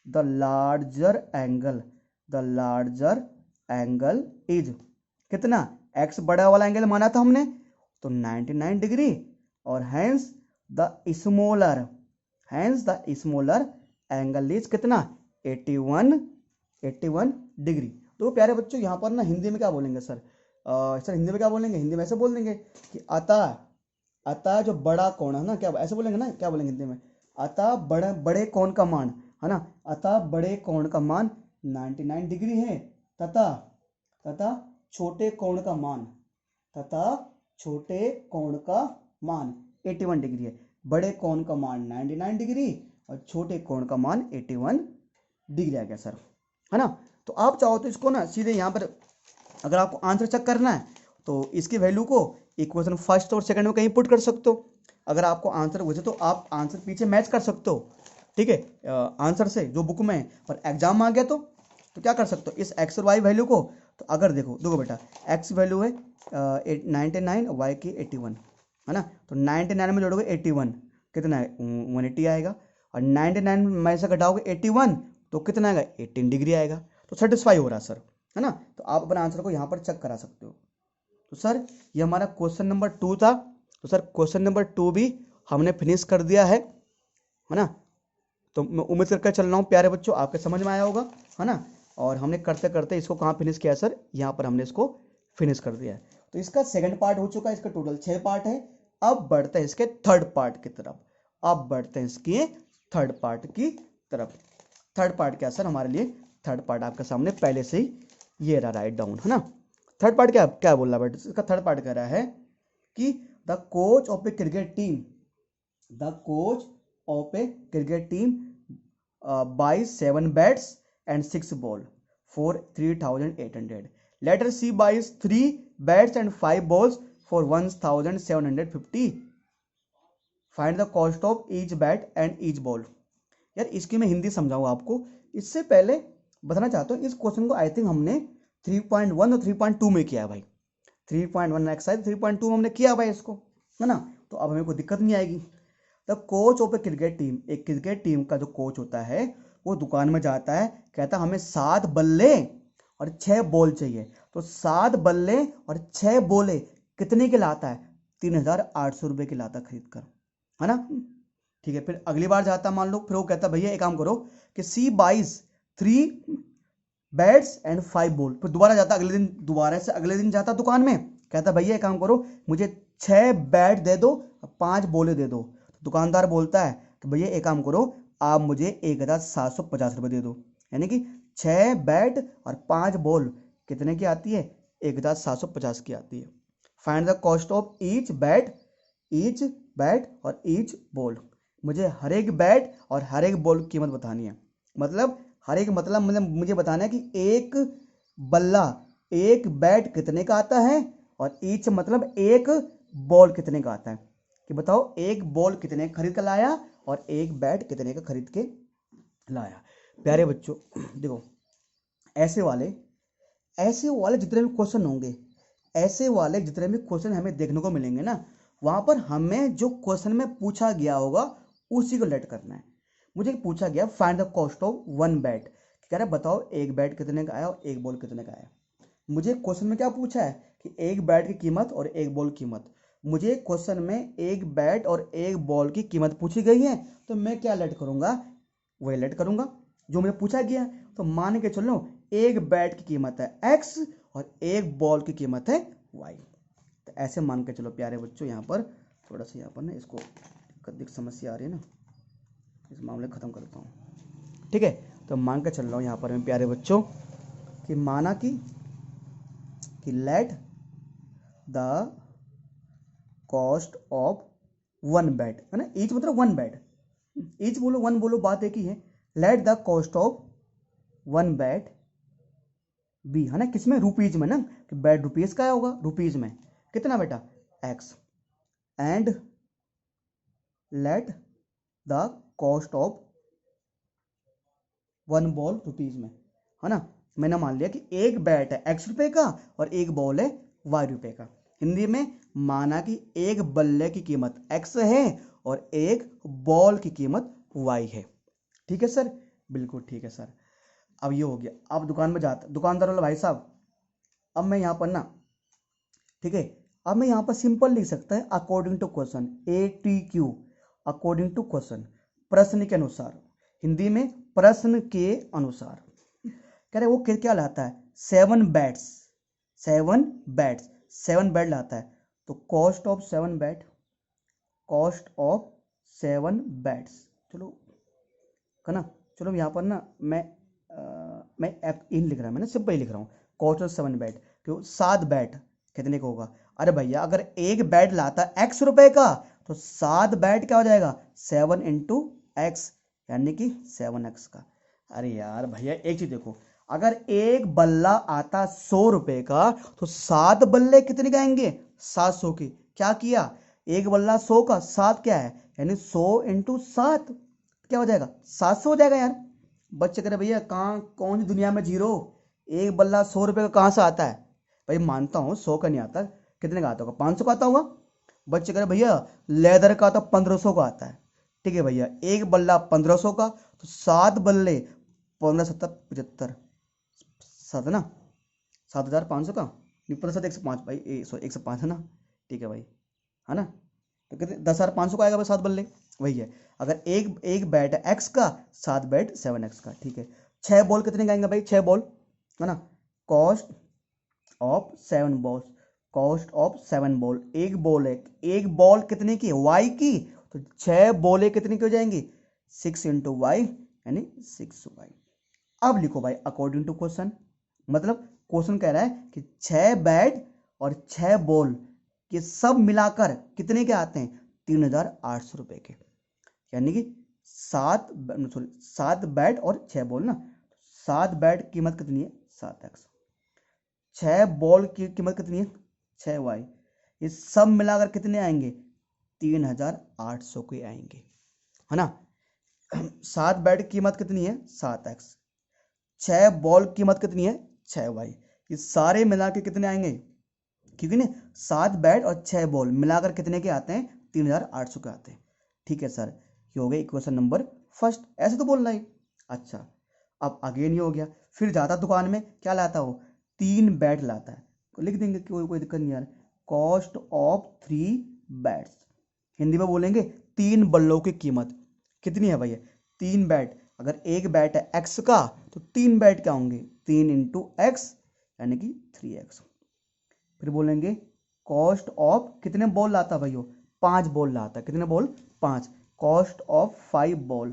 the larger angle is कितना, एक्स बड़ा वाला एंगल माना था हमने तो 99 डिग्री, और hence the smaller angle is कितना 81 डिग्री। तो प्यारे बच्चों यहाँ पर ना हिंदी में क्या बोलेंगे सर, हिंदी में क्या बोलेंगे, हिंदी में ऐसे बोल देंगे कि अतः जो बड़ा कोण है ना, क्या ऐसे बोलेंगे ना, क्या बोलेंगे हिंदी में, अतः बड़े कोण का मान है ना, अतः बड़े कोण का मान 99 डिग्री है, तथा छोटे कोण का मान 81 डिग्री है। बड़े कोण का मान 99 डिग्री और छोटे कोण का मान 81 डिग्री आ गया सर, है ना। तो आप चाहो तो इसको ना सीधे यहाँ पर अगर आपको आंसर चेक करना है तो इसकी वैल्यू को इक्वेशन फर्स्ट और सेकंड में कहीं पुट कर सकते हो। अगर आपको आंसर वैसे तो आप आंसर पीछे मैच कर सकते हो, ठीक है, आंसर से जो बुक में है, पर एग्जाम आ गया तो क्या कर सकते हो, इस एक्स और वाई वैल्यू को, तो अगर देखो बेटा एक्स वैल्यू है 99, वाई की 81, है ना, तो 99 में जोड़ोगे 81 कितना है 180 आएगा, और 99 में से घटाओगे 81 तो कितना आएगा 18 डिग्री आएगा, तो सेटिस्फाई हो रहा सर, है ना। तो आप अपने आंसर को यहाँ पर चेक करा सकते हो। तो सर ये हमारा क्वेश्चन नंबर 2 था। तो सर क्वेश्चन नंबर 2 भी हमने फिनिश कर दिया है ना। तो मैं उम्मीद करके चल रहा हूँ प्यारे बच्चों आपके समझ में आया होगा, है ना। और हमने करते करते इसको कहाँ फिनिश किया सर, यहाँ पर हमने इसको फिनिश कर दिया है। तो इसका सेकंड पार्ट हो चुका है, इसका टोटल 6 पार्ट है। अब बढ़ते हैं इसके थर्ड पार्ट की तरफ। थर्ड पार्ट क्या सर हमारे लिए, थर्ड पार्ट आपके सामने पहले से ही ये रहा, राइट डाउन, है ना। थर्ड पार्ट क्या क्या बोल रहा है, इसका थर्ड पार्ट कह रहा है कि the coach of A cricket team buys 7 bats and 6 ball for 3,800. Letter C buys 3 bats and 5 balls for 1,750. Find the cost of each bat and each ball. यार इसकी मैं हिंदी समझाऊंगा आपको, इससे पहले बताना चाहता हूँ इस क्वेश्चन को आई थिंक हमने 3.1 और 3.2 में किया है भाई। 3.1 एक्सरसाइज 3.2 में हमने किया भाई इसको, है ना। तो अब हमें कोई दिक्कत नहीं आएगी। The coach of A cricket team, एक क्रिकेट टीम का जो कोच होता है वो दुकान में जाता है, कहता है हमें 7 बल्ले और 6 बॉल चाहिए। तो 7 बल्ले और 6 बॉले कितने के लाता है, 3,800 रुपये की लाता खरीद कर, है ना। ठीक है, फिर अगली बार जाता मान लो, फिर वो कहता भैया एक काम करो कि सी बाइज 3 बैट्स एंड 5 बॉल। फिर दोबारा जाता अगले दिन जाता दुकान में, कहता भैया एक काम करो मुझे 6 बैट दे दो 5 बॉले दे दो। दुकानदार बोलता है कि भैया एक काम करो आप मुझे 1,750 रुपये दे दो, यानी कि 6 बैट और 5 बॉल कितने की आती है, 1,750 की आती है। Find the cost of each bat और ईच बॉल। मुझे हर एक बैट और हर एक बॉल की कीमत बतानी है। मतलब हर एक मतलब मुझे बताना है कि एक बल्ला एक बैट कितने का आता है, और ईच मतलब एक बॉल कितने का आता है, कि बताओ एक बॉल कितने का खरीद कर लाया और एक बैट कितने का खरीद के लाया। प्यारे बच्चों देखो ऐसे वाले जितने भी क्वेश्चन होंगे, ऐसे वाले जितने भी क्वेश्चन हमें देखने को मिलेंगे ना, वहां पर हमें जो क्वेश्चन में पूछा गया होगा उसी को लेट करना है। मुझे पूछा गया find the cost of 1 bat, कह रहा है बताओ एक बैट कितने का आया और एक बॉल कितने का आया। मुझे क्वेश्चन में क्या पूछा है कि एक बैट की कीमत और एक बॉल की कीमत। मुझे क्वेश्चन में एक बैट और एक बॉल की कीमत पूछी गई है, तो मैं क्या लेट करूंगा, वही लेट करूंगा जो मुझे पूछा गया। तो मान के चलो एक बैट की कीमत है x और एक बॉल की कीमत है y। तो ऐसे मान के चलो प्यारे बच्चों, यहाँ पर थोड़ा सा यहाँ पर ना इसको दिक्कत समस्या आ रही है ना, इस मामले खत्म करता हूँ, ठीक है। तो मान के चल रहा हूँ यहाँ पर मैं प्यारे बच्चों कि माना कि let the cost of 1 bat, है ना, ईच मतलब 1 बैट, ईच बोलो 1 बोलो बात एक ही है। Let the cost of 1 bat be, है ना, किसमें रुपीज में ना, कि बैट रुपीज का होगा, रुपीज में कितना बेटा x, and let the cost of 1 ball rupees में, है ना। मैंने मान लिया कि एक बैट है x रुपए का और एक बॉल है y रुपए का। हिंदी में माना कि एक बल्ले की कीमत x है और एक बॉल की कीमत y है। ठीक है सर, बिल्कुल ठीक है सर। अब ये हो गया। अब दुकान में जाता, दुकानदार वाला भाई साहब, अब मैं यहाँ पर ना, ठीक है, अब मैं यहाँ पर सिंपल लिख सकता है according to question, ATQ, according to question, प्रश्न के अनुसार, हिंदी में प्रश्न के अनुसार। कह रहे वो क्या लाता है, 7 बैट्स, 7 बैट्स, 7 बैट लाता है। तो cost of 7 bat, cost of 7 bats, चलो है ना, चलो यहाँ पर ना मैं इन लिख रहा हूँ, मैंने सिंपल लिख रहा हूँ, कॉस्ट ऑफ 7 बैट, क्यों 7 बैट कितने का होगा। अरे भैया अगर एक बैट लाता है x रुपए का तो 7 बैट क्या हो जाएगा, 7 इंटू एक्स, यानी कि 7x का। अरे यार भैया एक चीज देखो, अगर एक बल्ला आता 100 रुपए का तो 7 बल्ले कितने के आएंगे, 700 के। क्या किया, एक बल्ला 100 का, 7 क्या है, यानी 100 इंटू 7 क्या हो जाएगा, 700 हो जाएगा यार। बच्चे कह रहे भैया कहाँ, कौन सी दुनिया में जीरो, एक बल्ला 100 रुपए का कहाँ से आता है। भाई मानता हूँ 100 का नहीं आता, कितने का आता होगा, 500 का आता होगा। बच्चे कह रहे भैया लेदर का तो 1500 का आता है। ठीक है भैया, एक बल्ला 1500 का, तो 7 बल्ले 15 7 75, 7 ना, 7500 का, नहीं 15 7 105 भाई, 105 है ना, ठीक है भाई, है ना। तो कितने 10,500 का आएगा भाई 7 बल्ले, वही है। अगर एक बैट है एक्स का, 7 बैट 7x का। ठीक है, 6 बॉल कितने का आएंगे भाई, 6 बॉल, है ना, cost of 7 balls, cost of 7 ball, एक बॉल है, एक बॉल कितने की, y की, तो 6 बॉलें कितनी की हो जाएंगी, 6 इंटू वाई, यानी 6y। अब लिखो भाई अकॉर्डिंग टू क्वेश्चन, मतलब क्वेश्चन कह रहा है कि 6 बैट और 6 बॉल ये सब मिलाकर कितने के आते हैं, 3,800 रुपए के, यानी कि 7 बैट और 6 बॉल ना, 7 बैट कीमत कितनी है, 7x, 6 बॉल की कीमत कितनी है, 6y, ये सब मिलाकर कितने आएंगे, 3,800 के आएंगे, है ना। 7 बैट की कीमत कितनी है, 7x, 6 बॉल की कीमत कितनी है, 6y, ये सारे मिला के कितने आएंगे, क्योंकि ना 7 बैट और 6 बॉल मिलाकर कितने के आते हैं, 3,800 के आते हैं। ठीक है सर, ये हो गया इक्वेशन नंबर फर्स्ट, ऐसे तो बोलना ही। अच्छा, अब अगेन ये हो गया, फिर जाता दुकान में, क्या लाता हो, 3 बैट लाता है, लिख देंगे, कोई दिक्कत नहीं यार, कॉस्ट ऑफ 3 बैट्स, हिंदी में बोलेंगे 3 बल्लों की कीमत कितनी है भैया, 3 बैट, अगर एक बैट है एक्स का तो 3 बैट क्या होंगे, 3 इंटू एक्स, यानी कि 3x। फिर बोलेंगे कॉस्ट ऑफ, कितने बॉल लाता भाई, 5 बॉल लाता है, कितने ball, 5, cost of 5 ball,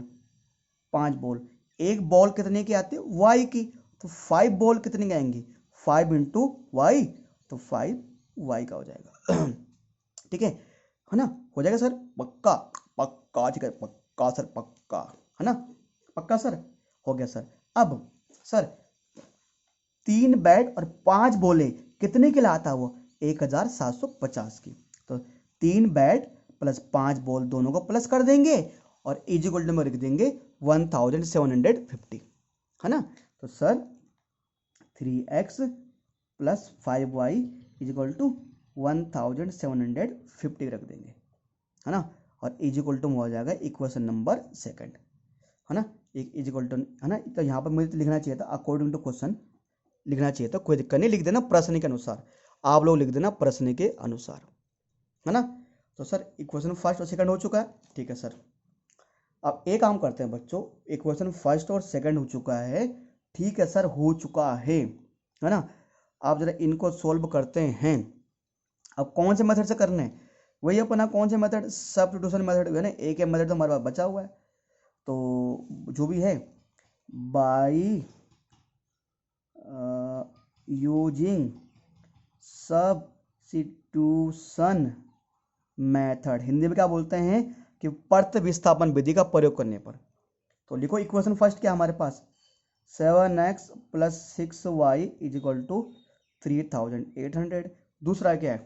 5 ball, एक बॉल कितने की आती है, y की, तो 5 बॉल कितने की आएंगी, 5 इंटू वाई, तो 5y का हो जाएगा। ठीक है ना, हो जाएगा सर, पक्का पक्का, ठीक है पक्का सर, पक्का है ना, पक्का सर, हो गया सर। अब सर 3 बैट और 5 बॉले कितने के लाता है वो, 1,750 की, तो 3 बैट प्लस 5 बॉल दोनों को प्लस कर देंगे और इज इक्वल टू में लिख देंगे 1,750, है ना। तो sir 3x plus 5y is equal to 1,750 रख देंगे, है ना, और इज इक्वल टू हो जाएगा इक्वेशन नंबर सेकंड, है ना, एक इज इक्वल टू, है ना। तो यहाँ पर मुझे लिखना चाहिए था अकॉर्डिंग टू क्वेश्चन लिखना चाहिए था, कोई दिक्कत नहीं, लिख देना प्रश्न के अनुसार, आप लोग लिख देना प्रश्न के अनुसार, है ना। तो सर इक्वेशन फर्स्ट और सेकंड हो चुका है, ठीक है सर। अब एक काम करते हैं बच्चों, इक्वेशन फर्स्ट और सेकंड हो चुका है, ठीक है सर, हो चुका है ना। आप जरा इनको सोल्व करते हैं। अब कौन से मेथड से करने हैं, वही अपना कौन से मेथड, सब्स्टिट्यूशन मेथड है ना, एक मेथड तो हमारे पास बचा हुआ है, तो जो भी है by using substitution method, Hindi में क्या बोलते हैं कि प्रत्य विस्थापन विधि का प्रयोग करने पर। तो लिखो इक्वेशन फर्स्ट क्या हमारे पास, 7x plus 6y is equal to 3,800, दूसरा क्या है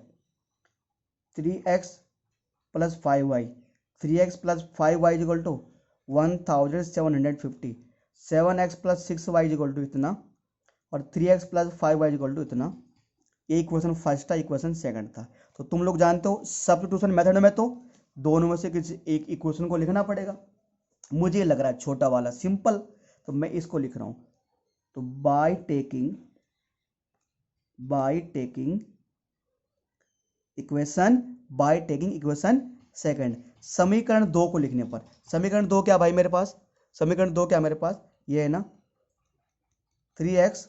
3x plus 5y, 3x plus 5y is equal to 1,750, 7x plus 6y is equal to इतना, और 3x plus 5y is equal to इतना, ये इक्वेशन फर्स्ट था, इक्वेशन सेकंड था। तो तुम लोग जानते हो सब्स्टिट्यूशन मेथड में तो दोनों में से किसी एक इक्वेशन को लिखना पड़ेगा। मुझे लग रहा है छोटा वाला सिंपल, तो मैं इसको लिख रहा हूं। तो बाय टेकिंग इक्वेशन सेकंड, समीकरण 2 को लिखने पर, समीकरण 2 क्या भाई मेरे पास, समीकरण 2 क्या मेरे पास, ये है ना 3x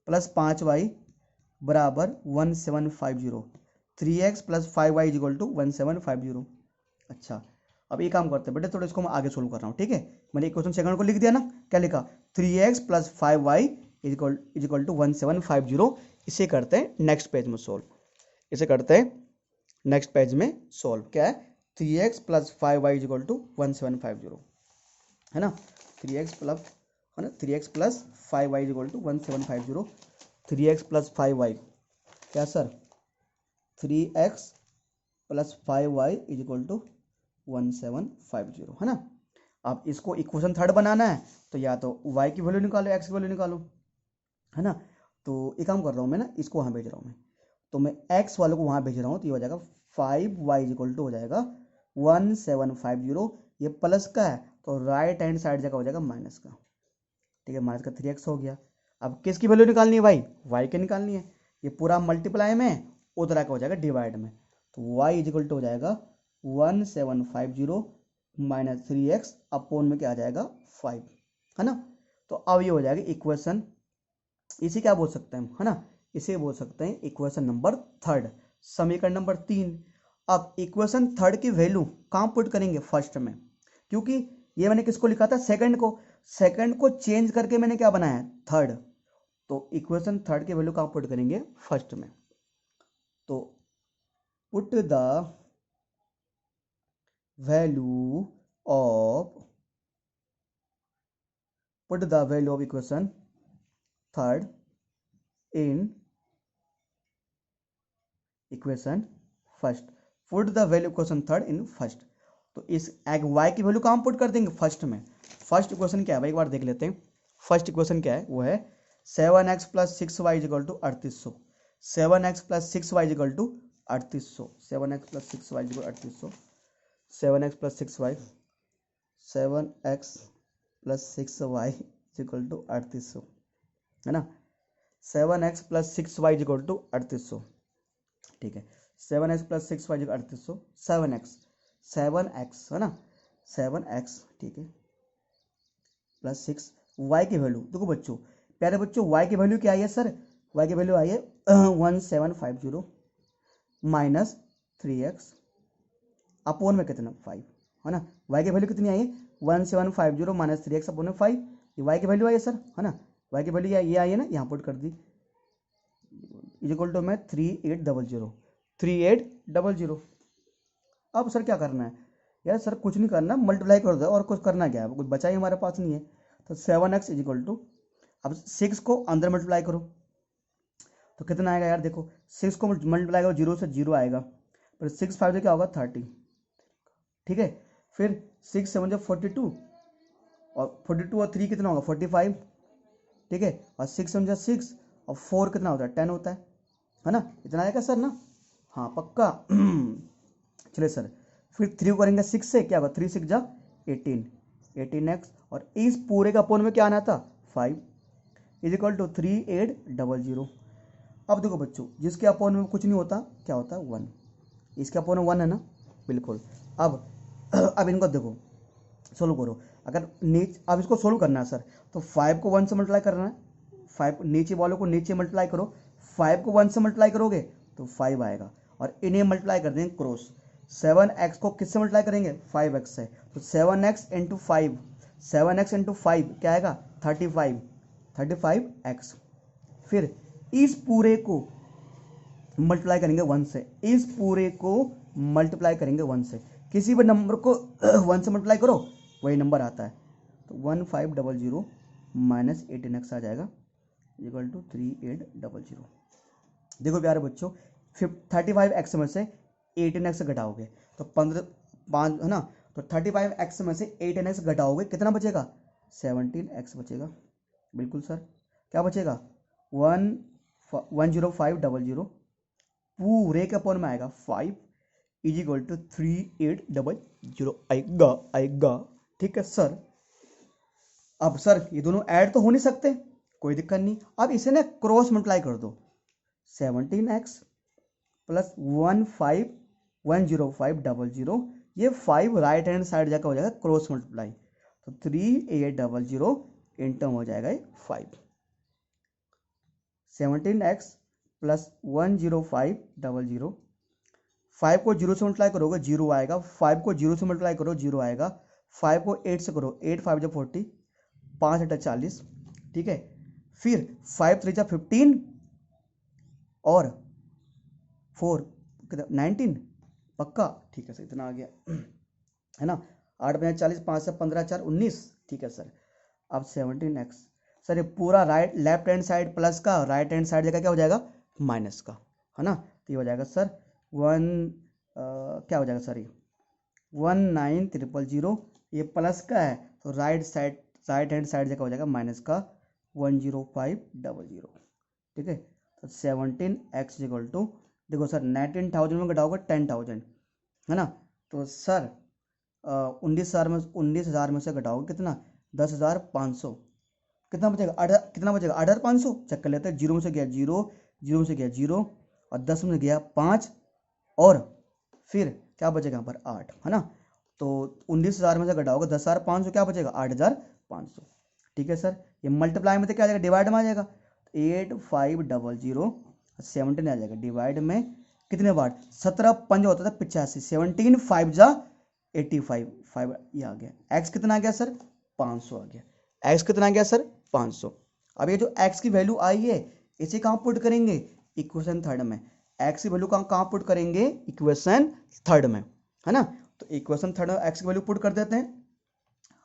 प्लस 5y बराबर 1750, 3x plus 5y is equal to 1750। अच्छा, अब ये काम करते हैं बेटे, थोड़ा इसको मैं आगे सोल्व कर रहा हूँ, ठीक है। मैंने इक्वेशन सेकंड को लिख दिया ना, क्या लिखा, 3x plus 5y is equal to 1750। इसे करते हैं नेक्स्ट पेज में सोल्व, इसे करते हैं नेक्स्ट पेज में सोल्व। क्या है, 3x plus 5y is equal to 1750, है ना, 3x प्लस, है ना, 3x plus 5y is equal to 1750। 3x plus 5y क्या sir, 3x plus 5y is equal to 1750, है ना। अब इसको इक्वेशन थर्ड बनाना है तो या तो y की वैल्यू निकालो, x की वैल्यू निकालो, है ना। तो एक काम कर रहा हूँ मैं ना, इसको वहाँ भेज रहा हूँ मैं, तो मैं x वाले को वहाँ भेज रहा हूँ, तो ये हो जाएगा 5y इज इक्वल टू हो जाएगा 1750। ये प्लस का है तो राइट हैंड साइड जगह हो जाएगा माइनस का, ठीक है, माइनस का 3x हो गया। अब किसकी वैल्यू निकालनी है भाई, y की निकालनी है। ये पूरा मल्टीप्लाई में, उधर का हो जाएगा डिवाइड में, तो y इज इक्वल टू हो जाएगा 1750 माइनस 3x अपोन में क्या आ जाएगा 5, है ना। तो अब ये हो जाएगा इक्वेशन, इसे क्या बोल सकते हैं हम, है ना, इसे बोल सकते हैं इक्वेशन नंबर थर्ड, समीकरण नंबर 3। अब इक्वेशन थर्ड की वैल्यू कहाँ पुट करेंगे, फर्स्ट में, क्योंकि ये मैंने किसको लिखा था, सेकंड को चेंज करके मैंने क्या बनाया, थर्ड। तो इक्वेशन थर्ड की वैल्यू कहाँ पुट करेंगे, फर्स्ट में। तो put the value of equation third in equation first, put the value equation third in first. तो इस y की वैल्यू कहाँ पुट कर देंगे, फर्स्ट में। फर्स्ट इक्वेशन क्या है भाई, एक बार देख लेते हैं। फर्स्ट इक्वेशन क्या है, वो है 7x plus 6y is equal to 3800, 7x plus 6y is equal to 3800, 7x plus 6y is equal to 3800, 7x plus 6y, 7x plus 6y is equal to 3800, है ना, 7x plus 6y is equal to 3800, ठीक है। 7x plus 6y is 3800, 7x है ना, 7x, ठीक है, plus 6 y की value देखो बच्चों, प्यारे बच्चों, y की वैल्यू क्या आई है सर, y की वैल्यू आई है 1750 माइनस 3x अपोन में कितना 5, है ना। y की वैल्यू कितनी आई है 1750 माइनस 3x अपोन में 5, ये y की वैल्यू आई है सर, है ना। y की वैल्यू ये आई है ना, यहाँ पुट कर दी, इज इक्वल टू में 3800। अब सर क्या करना है, यार सर कुछ नहीं करना, मल्टीप्लाई कर दो, और कुछ करना क्या है, कुछ बचा ही हमारे पास नहीं है। तो 7x इज इक्वल टू, अब 6 को अंदर मल्टीप्लाई करो तो कितना आएगा यार, देखो 6 को मल्टीप्लाई करो, 0 से 0 आएगा, फिर 6 5 से क्या होगा 30, ठीक है। फिर 6 7 जो 42, और 42 और 3 कितना होगा 45, ठीक है, और 6 7 जो 6 और 4 कितना होता है 10 होता है ना, इतना आएगा सर ना, हाँ पक्का। चलिए सर, फिर 3 को करेंगे 6 से, क्या होगा 3 6 जा 18x, और इस पूरे का अपोन में क्या आना था 5 इज इक्वल टू 3800। अब देखो बच्चों, जिसके अपोन में कुछ नहीं होता क्या होता है 1, इसके अपोन में 1 है ना, बिल्कुल। अब इनको देखो सोल्व करो, अगर नीचे, अब इसको सोल्व करना है सर, तो 5 को 1 से मल्टीप्लाई करना है, 5 नीचे वालों को नीचे मल्टीप्लाई करो, 5 को 1 से मल्टीप्लाई करोगे तो 5 आएगा, और इन्हें मल्टीप्लाई कर देंगे क्रॉस, 7x को किससे मल्टीप्लाई करेंगे 5x से, तो 7x इंटू 5, 7x इंटू 5 क्या आएगा 35x। फिर इस पूरे को मल्टीप्लाई करेंगे 1 से, इस पूरे को मल्टीप्लाई करेंगे 1 से, किसी भी नंबर को 1 से मल्टीप्लाई करो वही नंबर आता है, तो 1500 माइनस 18x आ जाएगा इक्वल टू 3800। देखो प्यारे बच्चों, 35x में से 18x घटाओगे तो 5 है ना, तो 35x में से 18x घटाओगे कितना बचेगा 17x बचेगा, बिल्कुल सर, क्या बचेगा 10500 पूरे के अपॉन में आएगा 5 इज इक्वल टू 3800 आएगा। ठीक है सर। अब सर ये दोनों ऐड तो हो नहीं सकते, कोई दिक्कत नहीं। अब इसे ना क्रॉस मल्टीप्लाई कर दो, 17x प्लस 10500, ये 5 राइट हैंड साइड जाकर हो जाएगा क्रॉस मल्टीप्लाई, तो 3800 इंटू हो जाएगा 5। 17x प्लस 10500, 5 को 0 से मल्टीप्लाई करोगे 0 आएगा, 5 को 0 से मल्टीप्लाई करो 0 आएगा, 5 को 8 से करो 8 5 जो 40, 5 8 40। ठीक है, फिर 5 3 15 और 4 19 पक्का। ठीक है सर, इतना आ गया है ना। 8 5 40, 5 से 15 4 19। ठीक है सर। अब 17x, सर ये पूरा right left hand side plus का, राइट हैंड साइड जगह क्या हो जाएगा माइनस का, है ना। तो ये हो जाएगा सर क्या हो जाएगा सर, ये 19300, ये प्लस का है तो राइट हैंड साइड जगह हो जाएगा माइनस का 10500। ठीक है, तो 17x इक्वल टू, देखो सर 19,000 में घटाओगे 10,000, है ना। तो सर 19,000 में से घटाओगे कितना, 10,500, कितना बचेगा, कितना बचेगा 8,500। चेक कर लेते हैं, 0 में से गया 0, 0 में से गया 0 और 10 में से गया 5 और फिर क्या बचेगा यहाँ पर 8, है ना। तो 19,000 में से घटाओगे 10,500, क्या बचेगा 8,500। ठीक है सर। ये मल्टीप्लाई में तो क्या आ जाएगा, डिवाइड में आ जाएगा, 8500 17 आ जाएगा डिवाइड में, कितने बार 17 पंज होता था 85, 17 5 जा 85, 5 ये आ गया। x कितना आ गया सर 500 आ गया। x कितना आ गया सर 500। अब ये जो x की वैल्यू आई है इसे कहाँ पुट करेंगे, इक्वेशन थर्ड में। x की वैल्यू कहाँ पुट करेंगे, इक्वेशन थर्ड में, है ना। तो इक्वेशन थर्ड में x की वैल्यू पुट कर देते हैं,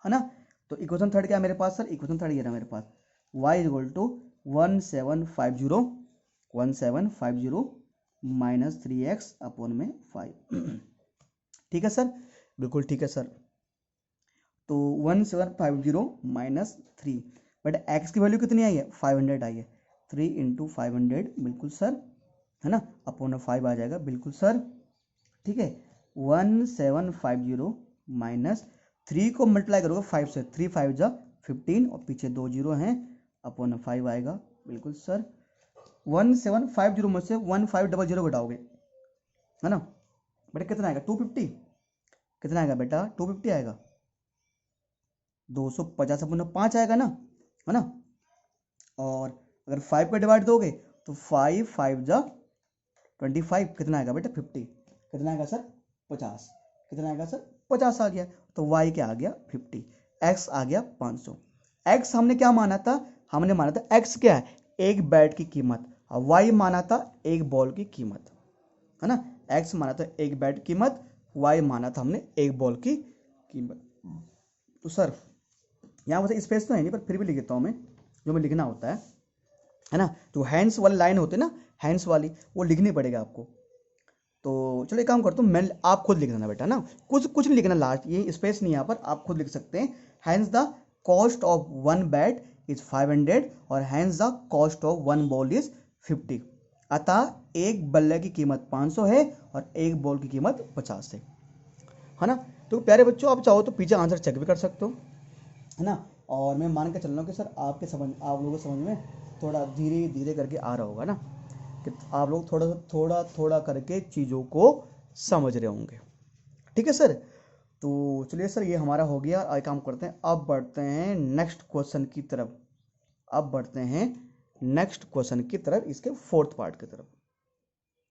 है ना। तो इक्वेशन थर्ड क्या है मेरे पास सर, इक्वेशन थर्ड ये रहा मेरे पास, y equal to 1750 minus 3x upon में 5। ठीक है सर, बिल्कुल ठीक है सर। तो 1750 माइनस 3, बट x की वैल्यू कितनी आई है 500 आई है, 3 इंटू 500 बिल्कुल सर, है ना, अपॉन 5 आ जाएगा बिल्कुल सर। ठीक है, 1750 माइनस 3 को मल्टीप्लाई करोगे 5 से, 3 5 जा 15 और पीछे 2 जीरो हैं, अपॉन 5 आएगा बिल्कुल सर। 1750 में से 1500 घटाओगे, है ना बेटा, कितना आएगा 250, कितना आएगा बेटा 250 आएगा, 250 अपॉन 5 आएगा ना, है ना। और अगर 5 पे डिवाइड दोगे तो 5 5 जा 25, कितना आएगा बेटा 50, कितना आएगा सर 50, कितना आएगा सर 50 आ गया। तो y क्या आ गया 50, x आ गया 500। x हमने क्या माना था, हमने माना था x क्या है एक बैट की कीमत, और y माना था एक बॉल की कीमत, है ना। x माना था एक बैट की कीमत, y माना था हमने एक बॉल की कीमत। तो सर यहाँ पर स्पेस तो है नहीं पर फिर भी लिख देता हूँ मैं, जो मैं लिखना होता है ना। तो हैंड्स वाली लाइन होती है ना, हैंड्स वाली वो लिखनी पड़ेगा आपको। तो चलो एक काम करता हूँ, मैं आप खुद लिख देना बेटा ना, कुछ नहीं लिखना लास्ट, ये स्पेस नहीं यहाँ पर, आप खुद लिख सकते हैं। Hence the cost of one bat is 500 और hence the cost of one ball is 50। अतः एक बल्ले की कीमत 500 है और एक बॉल की कीमत 50 है ना। तो प्यारे बच्चों, आप चाहो तो पीछे आंसर चेक भी कर सकते हो, है ना। और मैं मान के चल रहा हूँ कि सर आप लोगों को समझ में थोड़ा धीरे धीरे करके आ रहा होगा ना, कि आप लोग थोड़ा करके चीज़ों को समझ रहे होंगे। ठीक है सर। तो चलिए सर ये हमारा हो गया, आगे काम करते हैं। अब बढ़ते हैं नेक्स्ट क्वेश्चन की तरफ, इसके फोर्थ पार्ट की तरफ।